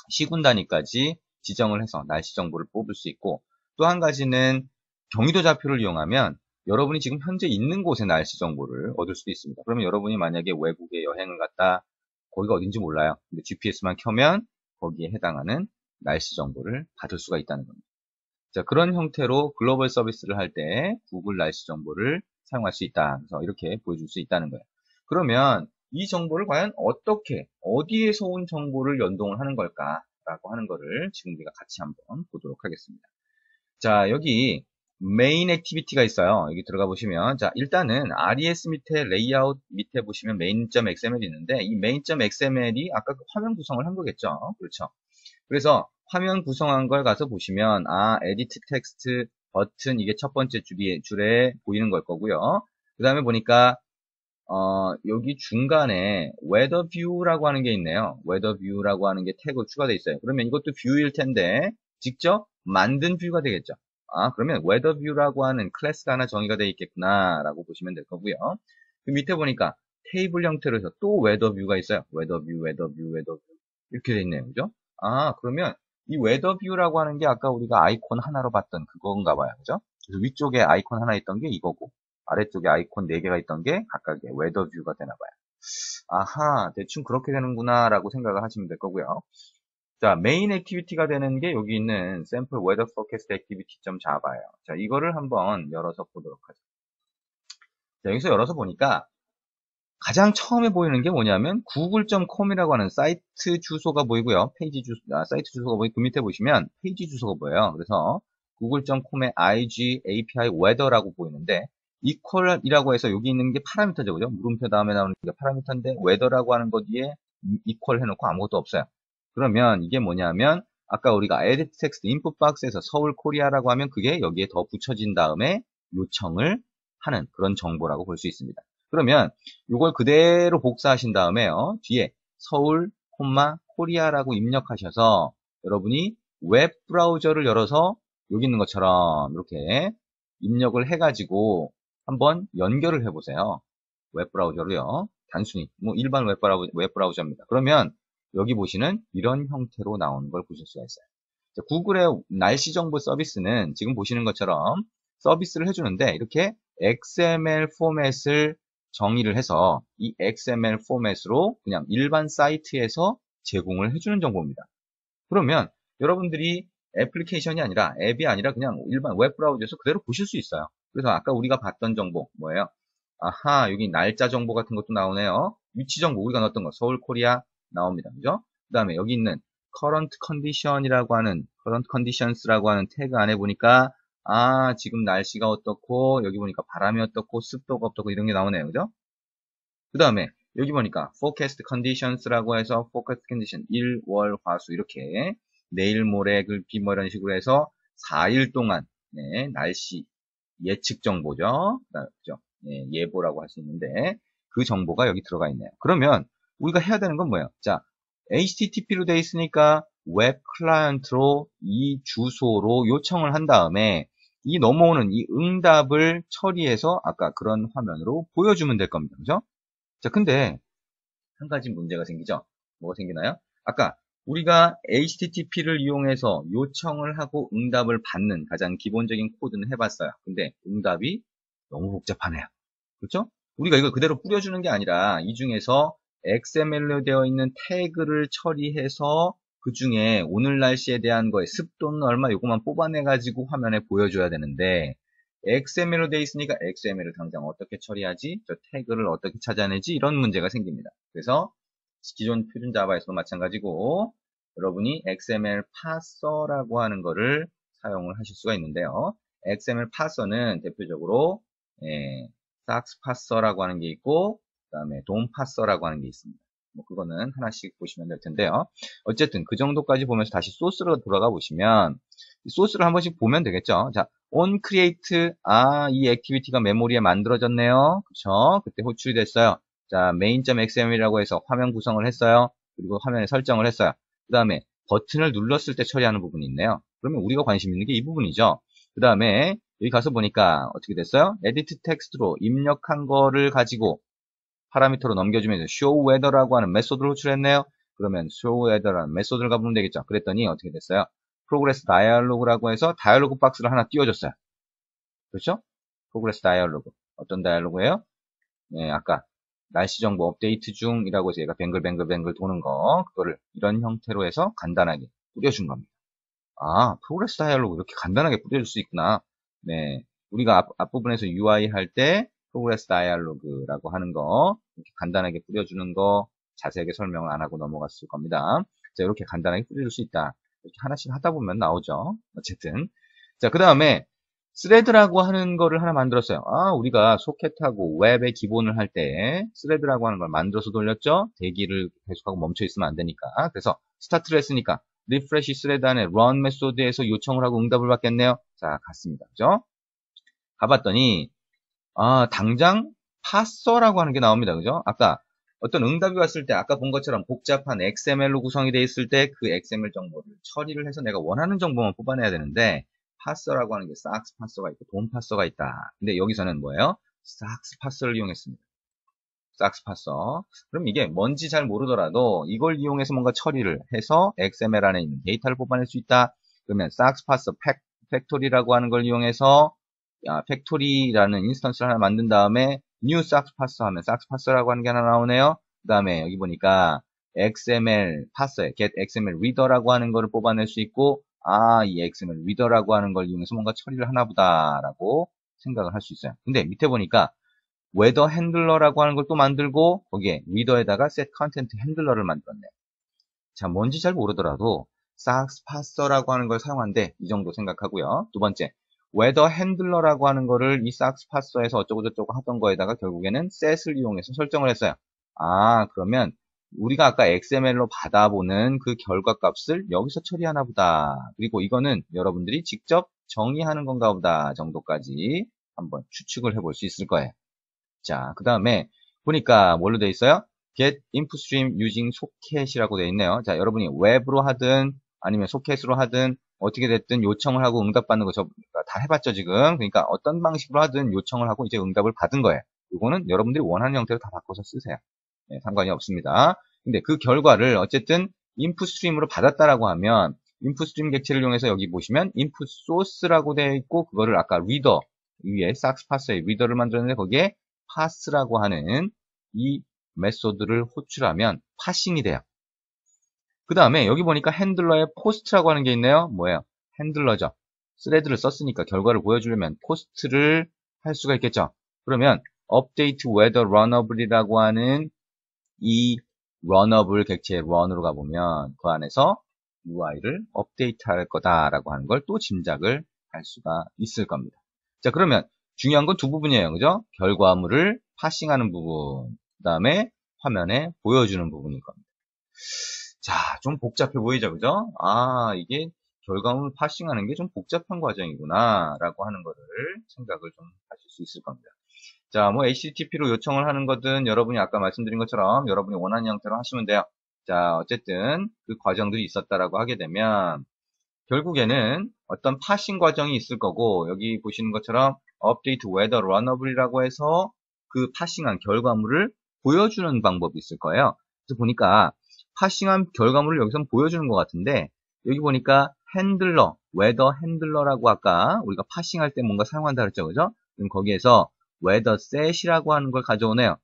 시군 단위까지 지정을 해서 날씨 정보를 뽑을 수 있고 또 한 가지는 경위도 좌표를 이용하면 여러분이 지금 현재 있는 곳의 날씨 정보를 얻을 수도 있습니다. 그러면 여러분이 만약에 외국에 여행을 갔다 거기가 어딘지 몰라요. 근데 GPS만 켜면 거기에 해당하는 날씨 정보를 받을 수가 있다는 겁니다. 자, 그런 형태로 글로벌 서비스를 할 때 구글 날씨 정보를 사용할 수 있다. 그래서 이렇게 보여줄 수 있다는 거예요. 그러면 이 정보를 과연 어떻게, 어디에서 온 정보를 연동을 하는 걸까라고 하는 거를 지금 우리가 같이 한번 보도록 하겠습니다. 자, 여기 메인 액티비티가 있어요. 여기 들어가 보시면 자, 일단은 RES 밑에 레이아웃 밑에 보시면 main.xml이 있는데 이 main.xml이 아까 그 화면 구성을 한 거겠죠. 그렇죠. 그래서 화면 구성한 걸 가서 보시면 에디트 텍스트 버튼 이게 첫 번째 줄에 보이는 걸 거고요. 그 다음에 보니까 여기 중간에 weather view라고 하는 게 있네요. weather view라고 하는 게 태그 추가되어 있어요. 그러면 이것도 view일 텐데 직접 만든 뷰가 되겠죠. 그러면 weather view라고 하는 클래스가 하나 정의가 되어 있겠구나 라고 보시면 될 거고요. 그 밑에 보니까 테이블 형태로 해서 또 weather view가 있어요. weather view, weather view, weather view 이렇게 되어 있네요. 그죠? 그러면 이 weather view라고 하는 게 아까 우리가 아이콘 하나로 봤던 그건가 봐요. 그죠? 그래서 위쪽에 아이콘 하나 있던 게 이거고 아래쪽에 아이콘 4개가 있던 게 각각의 weather view가 되나 봐요. 아하, 대충 그렇게 되는구나 라고 생각을 하시면 될 거고요. 자, 메인 액티비티가 되는 게 여기 있는 sample weather forecast activity.java예요. 자, 이거를 한번 열어서 보도록 하죠. 자, 여기서 열어서 보니까 가장 처음에 보이는 게 뭐냐면 google.com이라고 하는 사이트 주소가 보이고요. 사이트 주소가 보이고 그 밑에 보시면 페이지 주소가 보여요. 그래서 google.com의 IG API weather라고 보이는데 equal이라고 해서 여기 있는 게 파라미터죠. 그죠? 물음표 다음에 나오는 게 파라미터인데 weather라고 하는 것 뒤에 equal 해놓고 아무것도 없어요. 그러면 이게 뭐냐면 아까 우리가 edit text input box에서 서울 코리아라고 하면 그게 여기에 더 붙여진 다음에 요청을 하는 그런 정보라고 볼 수 있습니다. 그러면 이걸 그대로 복사하신 다음에요. 뒤에 서울, 코리아라고 입력하셔서 여러분이 웹 브라우저를 열어서 여기 있는 것처럼 이렇게 입력을 해가지고 한번 연결을 해보세요. 웹 브라우저로요. 단순히 뭐 일반 웹 브라우저입니다. 그러면 여기 보시는 이런 형태로 나오는 걸 보실 수가 있어요. 자, 구글의 날씨 정보 서비스는 지금 보시는 것처럼 서비스를 해주는데 이렇게 XML 포맷을 정의를 해서 이 XML 포맷으로 그냥 일반 사이트에서 제공을 해주는 정보입니다. 그러면 여러분들이 애플리케이션이 아니라 앱이 아니라 그냥 일반 웹 브라우저에서 그대로 보실 수 있어요. 그래서 아까 우리가 봤던 정보 뭐예요? 아하, 여기 날짜 정보 같은 것도 나오네요. 위치 정보 우리가 넣었던 거 서울 코리아 나옵니다. 그죠? 그 다음에 여기 있는 current conditions라고 하는 태그 안에 보니까 지금 날씨가 어떻고 여기 보니까 바람이 어떻고 습도가 어떻고 이런 게 나오네요. 그죠? 그 다음에 여기 보니까 forecast conditions라고 해서 forecast condition 1, 월, 화수 이렇게 내일 모레 비 뭐 이런 식으로 해서 4일 동안 날씨 예측 정보죠. 그죠? 예보라고 할 수 있는데 그 정보가 여기 들어가 있네요. 그러면 우리가 해야 되는 건 뭐예요? 자, HTTP로 돼 있으니까 웹 클라이언트로 이 주소로 요청을 한 다음에 이 넘어오는 이 응답을 처리해서 아까 그런 화면으로 보여주면 될 겁니다. 그죠? 자, 근데 한 가지 문제가 생기죠. 뭐가 생기나요? 아까 우리가 HTTP를 이용해서 요청을 하고 응답을 받는 가장 기본적인 코드는 해봤어요. 근데 응답이 너무 복잡하네요. 그렇죠? 우리가 이걸 그대로 뿌려주는 게 아니라 이 중에서 XML로 되어 있는 태그를 처리해서 그 중에 오늘 날씨에 대한 거에 습도는 얼마 요거만 뽑아내가지고 화면에 보여줘야 되는데 XML로 되어 있으니까 XML을 당장 어떻게 처리하지? 저 태그를 어떻게 찾아내지? 이런 문제가 생깁니다. 그래서 기존 표준 자바에서도 마찬가지고 여러분이 XML 파서라고 하는 거를 사용을 하실 수가 있는데요. XML 파서는 대표적으로 삭스 파서라고 하는 게 있고 그 다음에 돔 파서라고 하는 게 있습니다. 뭐 그거는 하나씩 보시면 될 텐데요. 어쨌든 그 정도까지 보면서 다시 소스로 돌아가 보시면 소스를 한 번씩 보면 되겠죠. 자, on create 이 액티비티가 메모리에 만들어졌네요. 그쵸? 그때 호출이 됐어요. 자, main.xml이라고 해서 화면 구성을 했어요. 그리고 화면에 설정을 했어요. 그 다음에 버튼을 눌렀을 때 처리하는 부분이 있네요. 그러면 우리가 관심 있는 게 이 부분이죠. 그 다음에 여기 가서 보니까 어떻게 됐어요? edit 텍스트로 입력한 거를 가지고 파라미터로 넘겨주면서 show weather라고 하는 메소드를 호출했네요. 그러면 show weather라는 메소드를 가보면 되겠죠. 그랬더니 어떻게 됐어요? progress dialog라고 해서 다이얼로그 박스를 하나 띄워줬어요. 그렇죠? progress dialog. 어떤 다이얼로그예요? 아까 날씨 정보 업데이트 중이라고 해서 얘가 뱅글뱅글 도는 거 그거를 이런 형태로 해서 간단하게 뿌려준 겁니다. 프로그레스 다이얼로그 이렇게 간단하게 뿌려줄 수 있구나. 네, 우리가 앞부분에서 UI 할 때 프로그레스 다이얼로그라고 하는 거 이렇게 간단하게 뿌려주는 거 자세하게 설명을 안 하고 넘어갔을 겁니다. 자, 이렇게 간단하게 뿌려줄 수 있다. 이렇게 하나씩 하다 보면 나오죠. 어쨌든 자, 그 다음에 스레드라고 하는 거를 하나 만들었어요. 우리가 소켓하고 웹의 기본을 할 때 스레드라고 하는 걸 만들어서 돌렸죠. 대기를 계속하고 멈춰 있으면 안 되니까. 그래서 스타트를 했으니까 리프레시 스레드 안에 run 메소드에서 요청을 하고 응답을 받겠네요. 자, 갔습니다. 그죠? 가봤더니 당장 파서라고 하는 게 나옵니다. 그죠? 아까 어떤 응답이 왔을 때 아까 본 것처럼 복잡한 XML로 구성이 되어 있을 때 그 XML 정보를 처리를 해서 내가 원하는 정보만 뽑아내야 되는데 파서라고 하는 게 삭스 파서가 있고 돔 파서가 있다. 근데 여기서는 뭐예요? 삭스 파서를 이용했습니다. 삭스 파서. 그럼 이게 뭔지 잘 모르더라도 이걸 이용해서 뭔가 처리를 해서 XML 안에 있는 데이터를 뽑아낼 수 있다. 그러면 삭스 파서 팩토리라고 하는 걸 이용해서 팩토리라는 인스턴스를 하나 만든 다음에 new 삭스 파서 하면 삭스 파서라고 하는 게 하나 나오네요. 그 다음에 여기 보니까 XML 파서에 get XML reader라고 하는 거를 뽑아낼 수 있고 이 XML reader라고 하는 걸 이용해서 뭔가 처리를 하나 보다라고 생각을 할 수 있어요. 근데 밑에 보니까 weather handler라고 하는 걸 또 만들고 거기에 reader에다가 set content handler를 만들었네요. 자, 뭔지 잘 모르더라도 삭스 파서라고 하는 걸 사용한대 이 정도 생각하고요. 두 번째 weather handler라고 하는 거를 이 삭스 파서에서 어쩌고저쩌고 하던 거에다가 결국에는 set을 이용해서 설정을 했어요. 그러면 우리가 아까 XML로 받아보는 그 결과 값을 여기서 처리하나 보다. 그리고 이거는 여러분들이 직접 정의하는 건가 보다 정도까지 한번 추측을 해볼 수 있을 거예요. 자, 그 다음에 보니까 뭘로 돼 있어요? get input stream using socket이라고 돼 있네요. 자, 여러분이 웹으로 하든 아니면 소켓으로 하든 어떻게 됐든 요청을 하고 응답받는 거 저 다 해봤죠, 지금. 그러니까 어떤 방식으로 하든 요청을 하고 이제 응답을 받은 거예요. 이거는 여러분들이 원하는 형태로 다 바꿔서 쓰세요. 네, 상관이 없습니다. 근데 그 결과를 어쨌든 인풋 스트림으로 받았다라고 하면 인풋 스트림 객체를 이용해서 여기 보시면 인풋 소스라고 되어 있고 그거를 아까 리더 위에 삭스 파스의 리더를 만들었는데 거기에 파스라고 하는 이 메소드를 호출하면 파싱이 돼요. 그 다음에 여기 보니까 핸들러에 포스트라고 하는 게 있네요. 뭐예요? 핸들러죠. 스레드를 썼으니까 결과를 보여주려면 포스트를 할 수가 있겠죠. 그러면 update whether runnable이라고 하는 이 runnable 객체의 run으로 가보면 그 안에서 UI를 업데이트 할 거다라고 하는 걸 또 짐작을 할 수가 있을 겁니다. 자, 그러면 중요한 건 두 부분이에요. 그죠? 결과물을 파싱하는 부분, 그 다음에 화면에 보여주는 부분일 겁니다. 자, 좀 복잡해 보이죠? 그죠? 아, 이게 결과물 파싱하는 게 좀 복잡한 과정이구나 라고 하는 거를 생각을 좀 하실 수 있을 겁니다. 자, 뭐 HTTP로 요청을 하는 거든 여러분이 아까 말씀드린 것처럼 여러분이 원하는 형태로 하시면 돼요. 자, 어쨌든 그 과정들이 있었다라고 하게 되면 결국에는 어떤 파싱 과정이 있을 거고 여기 보시는 것처럼 update whether runnable이라고 해서 그 파싱한 결과물을 보여주는 방법이 있을 거예요. 그래서 보니까 파싱한 결과물을 여기서 보여주는 것 같은데 여기 보니까 핸들러, whether 핸들러라고 아까 우리가 파싱할 때 뭔가 사용한다 그랬죠, 그죠? 그럼 거기에서 whether set이라고 하는 걸 가져오네요.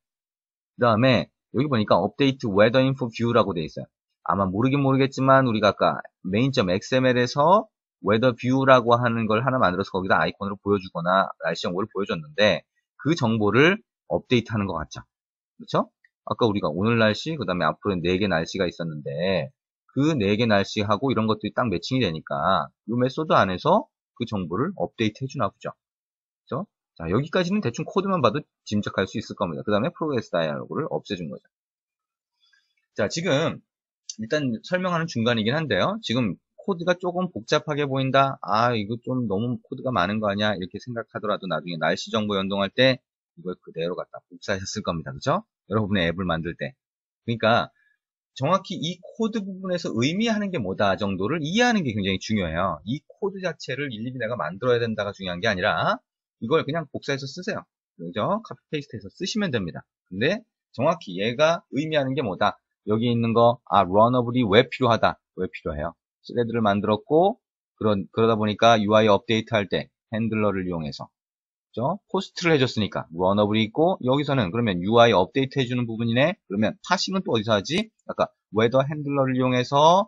그 다음에 여기 보니까 update weather info view라고 되어 있어요. 아마 모르긴 모르겠지만 우리가 아까 main.xml에서 weather view라고 하는 걸 하나 만들어서 거기다 아이콘으로 보여주거나 날씨 정보를 보여줬는데 그 정보를 업데이트하는 것 같죠. 그렇죠? 아까 우리가 오늘 날씨, 그 다음에 앞으로 4개 날씨가 있었는데 그 4개 날씨하고 이런 것들이 딱 매칭이 되니까 이 메소드 안에서 그 정보를 업데이트 해주나 보죠. 그렇죠? 자, 여기까지는 대충 코드만 봐도 짐작할 수 있을 겁니다. 그 다음에 프로그레스 다이얼로그를 없애준 거죠. 자, 지금 일단 설명하는 중간이긴 한데요. 지금 코드가 조금 복잡하게 보인다. 아, 이거 좀 너무 코드가 많은 거 아니야? 이렇게 생각하더라도 나중에 날씨 정보 연동할 때 이걸 그대로 갖다 복사하셨을 겁니다. 그죠? 여러분의 앱을 만들 때. 그러니까 정확히 이 코드 부분에서 의미하는 게 뭐다 정도를 이해하는 게 굉장히 중요해요. 이 코드 자체를 일일이 내가 만들어야 된다가 중요한 게 아니라 이걸 그냥 복사해서 쓰세요. 그죠? 카피 페이스트해서 쓰시면 됩니다. 근데 정확히 얘가 의미하는 게 뭐다? 여기 있는 거, runnable이 왜 필요하다? 왜 필요해요? 스레드를 만들었고, 그러다 보니까 UI 업데이트 할 때 핸들러를 이용해서, 그죠? 포스트를 해줬으니까, runnable이 있고, 여기서는 그러면 UI 업데이트 해주는 부분이네? 그러면 파싱은 또 어디서 하지? 아까 weather 핸들러를 이용해서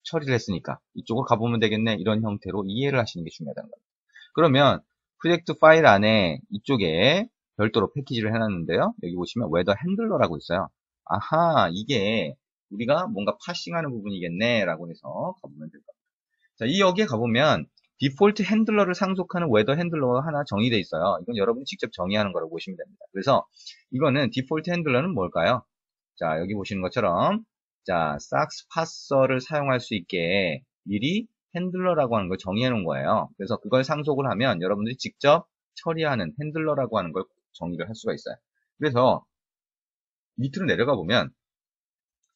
처리를 했으니까, 이쪽으로 가보면 되겠네? 이런 형태로 이해를 하시는 게 중요하다는 겁니다. 그러면, 프로젝트 파일 안에 이쪽에 별도로 패키지를 해놨는데요. 여기 보시면 weather handler라고 있어요. 아하, 이게 우리가 뭔가 파싱하는 부분이겠네 라고 해서 가보면 될 겁니다. 자, 이 여기에 가보면 디폴트 핸들러를 상속하는 weather 핸들러가 하나 정의되어 있어요. 이건 여러분이 직접 정의하는 거라고 보시면 됩니다. 그래서 이거는 디폴트 핸들러는 뭘까요? 자, 여기 보시는 것처럼 자, 삭스 파서를 사용할 수 있게 미리 핸들러라고 하는 걸 정의해 놓은 거예요. 그래서 그걸 상속을 하면 여러분들이 직접 처리하는 핸들러라고 하는 걸 정의를 할 수가 있어요. 그래서 밑으로 내려가 보면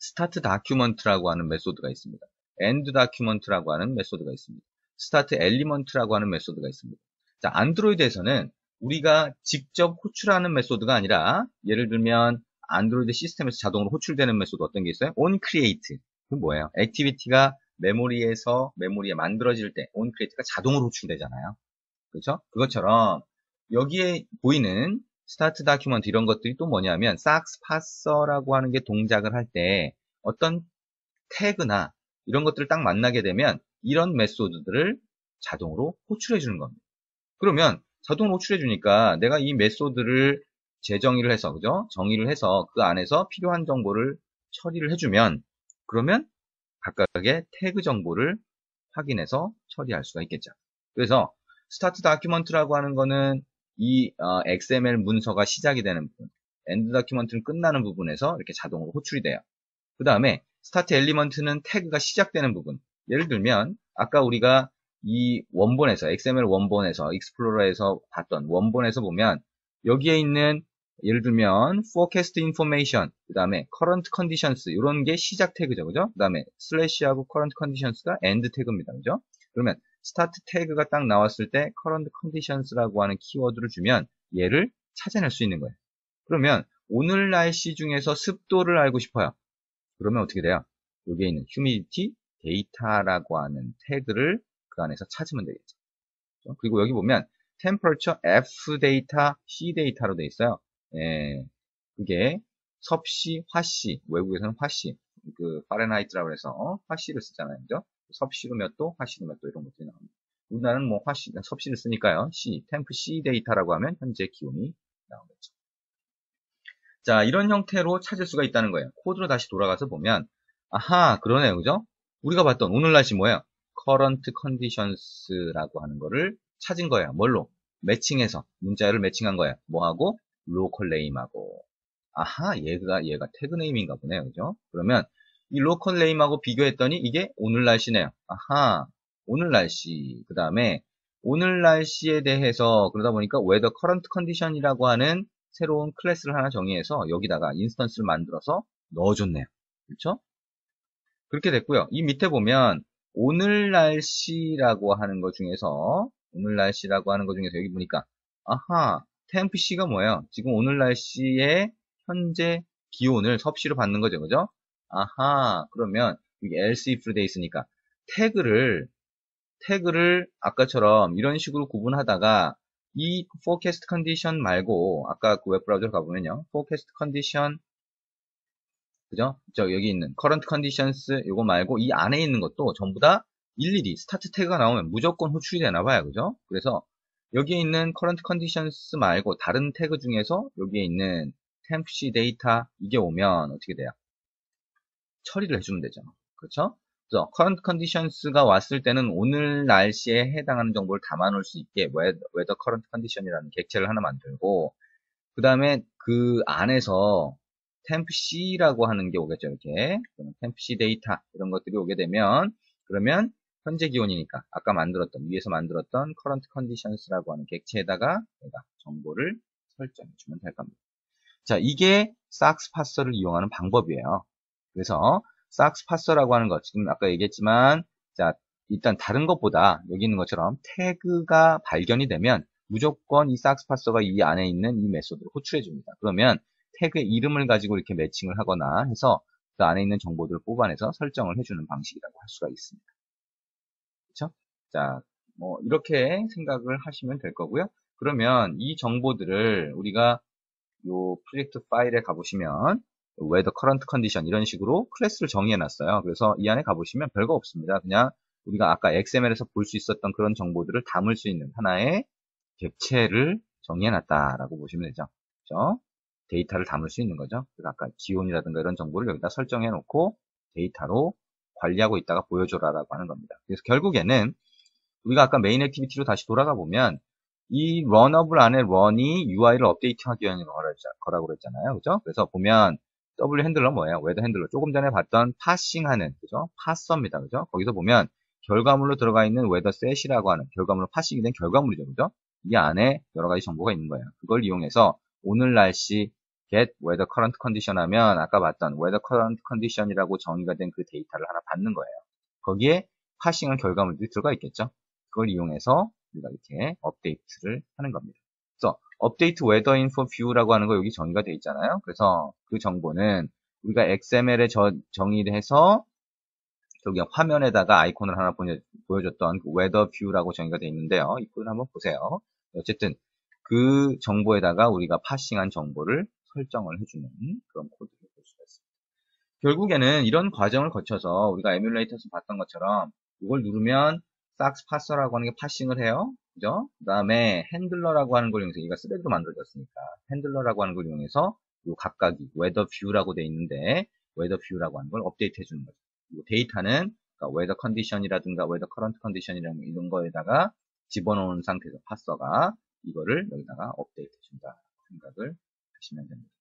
start document라고 하는 메소드가 있습니다. end document라고 하는 메소드가 있습니다. start element라고 하는 메소드가 있습니다. 자, 안드로이드에서는 우리가 직접 호출하는 메소드가 아니라 예를 들면 안드로이드 시스템에서 자동으로 호출되는 메소드 어떤 게 있어요? onCreate. 그 뭐예요? 액티비티가 메모리에 만들어질 때 onCreate가 자동으로 호출되잖아요. 그렇죠? 그것처럼 여기에 보이는 스타트 다큐먼트 이런 것들이 또 뭐냐면 삭스 파서라고 하는 게 동작을 할 때 어떤 태그나 이런 것들을 딱 만나게 되면 이런 메소드들을 자동으로 호출해 주는 겁니다. 그러면 자동으로 호출해 주니까 내가 이 메소드를 재정의를 해서 그죠? 정의를 해서 그 안에서 필요한 정보를 처리를 해주면 그러면 각각의 태그 정보를 확인해서 처리할 수가 있겠죠. 그래서 스타트 다큐먼트라고 하는 거는 이 XML 문서가 시작이 되는 부분, 엔드 다큐먼트는 끝나는 부분에서 이렇게 자동으로 호출이 돼요. 그 다음에 스타트 엘리먼트는 태그가 시작되는 부분. 예를 들면 아까 우리가 이 원본에서 XML 원본에서 익스플로러에서 봤던 원본에서 보면 여기에 있는 예를 들면 forecast information, 그 다음에 current conditions 이런 게 시작 태그죠, 그죠? 그 다음에 슬래시하고 current conditions가 end 태그입니다, 그죠? 그러면 start 태그가 딱 나왔을 때 current conditions라고 하는 키워드를 주면 얘를 찾아낼 수 있는 거예요. 그러면 오늘 날씨 중에서 습도를 알고 싶어요. 그러면 어떻게 돼요? 여기에 있는 humidity data라고 하는 태그를 그 안에서 찾으면 되겠죠. 그리고 여기 보면 temperature F 데이터, C 데이터로 돼 있어요. 예, 그게 섭씨, 화씨, 외국에서는 화씨, 그 파렌하이트라고 해서 화씨를 쓰잖아요, 그죠? 섭씨로 몇 도, 화씨로 몇 도 이런 것들이 나옵니다. 우리나라는 뭐 화씨, 섭씨를 쓰니까요. C, temp C 데이터라고 하면 현재 기온이 나오겠죠. 자, 이런 형태로 찾을 수가 있다는 거예요. 코드로 다시 돌아가서 보면, 아하, 그러네요, 그죠? 우리가 봤던 오늘 날씨 뭐예요? current conditions라고 하는 거를 찾은 거예요. 뭘로? 매칭해서 문자열을 매칭한 거예요. 뭐하고? local name하고. 아하, 얘가 태그 네임인가 보네요, 그죠? 그러면 이 local name하고 비교했더니 이게 오늘 날씨네요. 아하, 오늘 날씨. 그 다음에 오늘 날씨에 대해서 그러다 보니까 weather current condition이라고 하는 새로운 클래스를 하나 정의해서 여기다가 인스턴스를 만들어서 넣어줬네요. 그렇죠? 그렇게 됐고요. 이 밑에 보면 오늘 날씨라고 하는 것 중에서 여기 보니까 아하, 템프C가 뭐예요? 지금 오늘 날씨의 현재 기온을 섭씨로 받는 거죠. 그죠? 아하, 그러면 이게 else if로 돼 있으니까 태그를 아까처럼 이런 식으로 구분하다가 이 forecast condition 말고 아까 그 웹브라우저로 가보면요. forecast condition 그죠? 여기 있는 current conditions 요거 말고 이 안에 있는 것도 전부 다 일일이 스타트 태그가 나오면 무조건 호출이 되나 봐요. 그죠? 그래서 여기에 있는 current conditions 말고 다른 태그 중에서 여기에 있는 tempc 데이터 이게 오면 어떻게 돼요? 처리를 해주면 되죠. 그렇죠? 그래서 current conditions가 왔을 때는 오늘 날씨에 해당하는 정보를 담아놓을 수 있게 weather current condition이라는 객체를 하나 만들고 그 다음에 그 안에서 tempc라고 하는 게 오겠죠. 이렇게 tempc 데이터 이런 것들이 오게 되면 그러면 현재 기온이니까 아까 위에서 만들었던 current conditions라고 하는 객체에다가 내가 정보를 설정해 주면 될 겁니다. 자, 이게 SAX 파서를 이용하는 방법이에요. 그래서 SAX 파서라고 하는 것, 지금 아까 얘기했지만, 자, 일단 다른 것보다 여기 있는 것처럼 태그가 발견이 되면 무조건 이 SAX 파서가 이 안에 있는 이 메소드를 호출해 줍니다. 그러면 태그의 이름을 가지고 이렇게 매칭을 하거나 해서 그 안에 있는 정보들을 뽑아내서 설정을 해주는 방식이라고 할 수가 있습니다. 그렇죠? 자, 뭐 이렇게 생각을 하시면 될 거고요. 그러면 이 정보들을 우리가 요 프로젝트 파일에 가보시면 weather current condition 이런 식으로 클래스를 정의해 놨어요. 그래서 이 안에 가보시면 별거 없습니다. 그냥 우리가 아까 XML에서 볼 수 있었던 그런 정보들을 담을 수 있는 하나의 객체를 정의해 놨다라고 보시면 되죠. 그렇죠? 데이터를 담을 수 있는 거죠. 그래서 아까 기온이라든가 이런 정보를 여기다 설정해 놓고 데이터로 관리하고 있다가 보여줘라라고 하는 겁니다. 그래서 결국에는 우리가 아까 메인 액티비티로 다시 돌아가 보면 이 런어블 안에 런이 UI를 업데이트하기 위한 거라고 그랬잖아요. 그죠? 그래서 보면 W 핸들러 뭐예요? 웨더 핸들러. 조금 전에 봤던 파싱하는, 그죠? 파서입니다. 그죠? 거기서 보면 결과물로 들어가 있는 웨더 셋이라고 하는 결과물로 파싱이 된 결과물이죠. 그죠? 이 안에 여러 가지 정보가 있는 거예요. 그걸 이용해서 오늘 날씨 get weather current condition 하면 아까 봤던 weather current condition이라고 정의가 된 그 데이터를 하나 받는 거예요. 거기에 파싱한 결과물들이 들어가 있겠죠. 그걸 이용해서 우리가 이렇게 업데이트를 하는 겁니다. 그래서 업데이트 웨더 인포 뷰라고 하는 거 여기 정의가 되어 있잖아요. 그래서 그 정보는 우리가 XML에 정의를 해서 저기 화면에다가 아이콘을 하나 보여줬던 그 웨더 뷰라고 정의가 되어 있는데요. 이 코드를 한번 보세요. 어쨌든 그 정보에다가 우리가 파싱한 정보를 설정을 해주는 그런 코드를 볼 수가 있습니다. 결국에는 이런 과정을 거쳐서 우리가 에뮬레이터에서 봤던 것처럼 이걸 누르면 SAX 파서라고 하는 게 파싱을 해요. 그죠? 그 다음에 핸들러라고 하는 걸 이용해서, 이가 스레드로 만들어졌으니까, 핸들러라고 하는 걸 이용해서 요 각각이 웨더 뷰라고 돼 있는데, 웨더 뷰라고 하는 걸 업데이트 해주는 거죠. 그리고 데이터는, 그러니까 웨더 컨디션이라든가, 웨더 커런트 컨디션이라든가 이런 거에다가 집어넣은 상태에서 파서가 이거를 여기다가 업데이트 해준다 생각을 하시면 됩니다.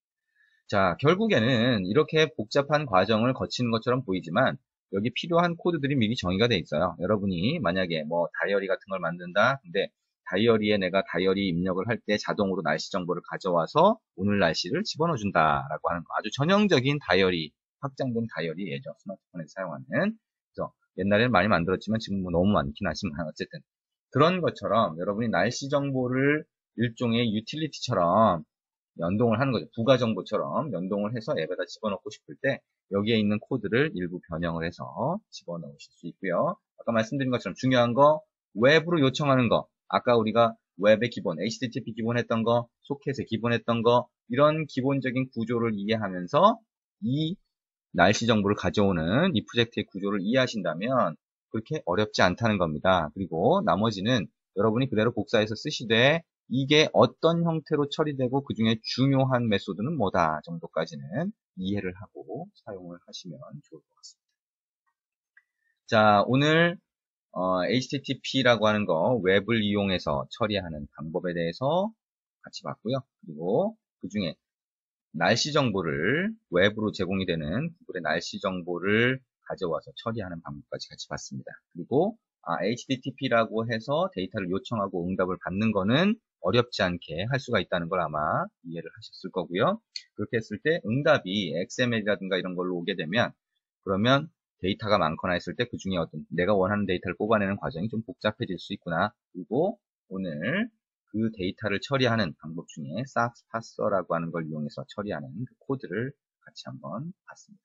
자, 결국에는 이렇게 복잡한 과정을 거치는 것처럼 보이지만 여기 필요한 코드들이 미리 정의가 돼 있어요. 여러분이 만약에 뭐 다이어리 같은 걸 만든다. 근데 다이어리에 내가 다이어리 입력을 할 때 자동으로 날씨 정보를 가져와서 오늘 날씨를 집어넣어준다라고 하는 거. 아주 전형적인 다이어리, 확장된 다이어리예죠. 스마트폰에서 사용하는. 그래서 옛날에는 많이 만들었지만 지금 뭐 너무 많긴 하지만 어쨌든 그런 것처럼 여러분이 날씨 정보를 일종의 유틸리티처럼 연동을 하는 거죠. 부가 정보처럼 연동을 해서 앱에다 집어넣고 싶을 때 여기에 있는 코드를 일부 변형을 해서 집어넣으실 수 있고요. 아까 말씀드린 것처럼 중요한 거 웹으로 요청하는 거. 아까 우리가 웹의 기본, HTTP 기본 했던 거, 소켓의 기본 했던 거 이런 기본적인 구조를 이해하면서 이 날씨 정보를 가져오는 이 프로젝트의 구조를 이해하신다면 그렇게 어렵지 않다는 겁니다. 그리고 나머지는 여러분이 그대로 복사해서 쓰시되 이게 어떤 형태로 처리되고 그 중에 중요한 메소드는 뭐다 정도까지는 이해를 하고 사용을 하시면 좋을 것 같습니다. 자, 오늘 HTTP라고 하는 거 웹을 이용해서 처리하는 방법에 대해서 같이 봤고요. 그리고 그 중에 날씨 정보를 웹으로 제공이 되는 구글의 날씨 정보를 가져와서 처리하는 방법까지 같이 봤습니다. 그리고 HTTP라고 해서 데이터를 요청하고 응답을 받는 거는 어렵지 않게 할 수가 있다는 걸 아마 이해를 하셨을 거고요. 그렇게 했을 때 응답이 XML이라든가 이런 걸로 오게 되면 그러면 데이터가 많거나 했을 때 그 중에 어떤 내가 원하는 데이터를 뽑아내는 과정이 좀 복잡해질 수 있구나. 그리고 오늘 그 데이터를 처리하는 방법 중에 싹스 파서라고 하는 걸 이용해서 처리하는 그 코드를 같이 한번 봤습니다.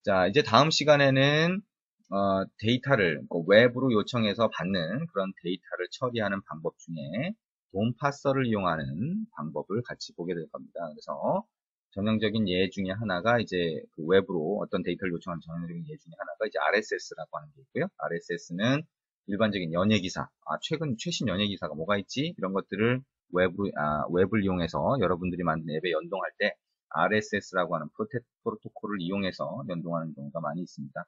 자, 이제 다음 시간에는 데이터를 웹으로 요청해서 받는 그런 데이터를 처리하는 방법 중에 돔 파서를 이용하는 방법을 같이 보게 될 겁니다. 그래서 전형적인 예 중에 하나가 이제 그 웹으로 어떤 데이터를 요청하는 전형적인 예 중에 하나가 이제 RSS라고 하는 게 있고요. RSS는 일반적인 연예 기사, 최신 연예 기사가 뭐가 있지? 이런 것들을 웹을 이용해서 여러분들이 만든 앱에 연동할 때 RSS라고 하는 프로토콜을 이용해서 연동하는 경우가 많이 있습니다.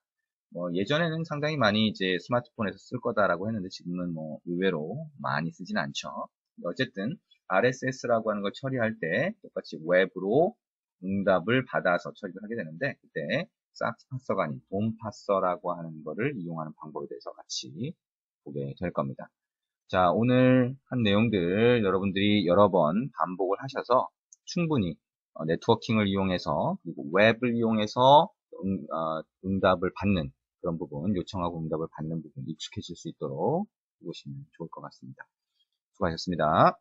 뭐 예전에는 상당히 많이 이제 스마트폰에서 쓸 거다라고 했는데 지금은 뭐 의외로 많이 쓰진 않죠. 어쨌든 RSS라고 하는 걸 처리할 때 똑같이 웹으로 응답을 받아서 처리를 하게 되는데 그때 싹스 파서가 아닌 돔 파서라고 하는 거를 이용하는 방법에 대해서 같이 보게 될 겁니다. 자, 오늘 한 내용들 여러분들이 여러 번 반복을 하셔서 충분히 네트워킹을 이용해서 그리고 웹을 이용해서 응답을 받는 그런 부분, 요청하고 응답을 받는 부분 익숙해질 수 있도록 해보시면 좋을 것 같습니다. 수고하셨습니다.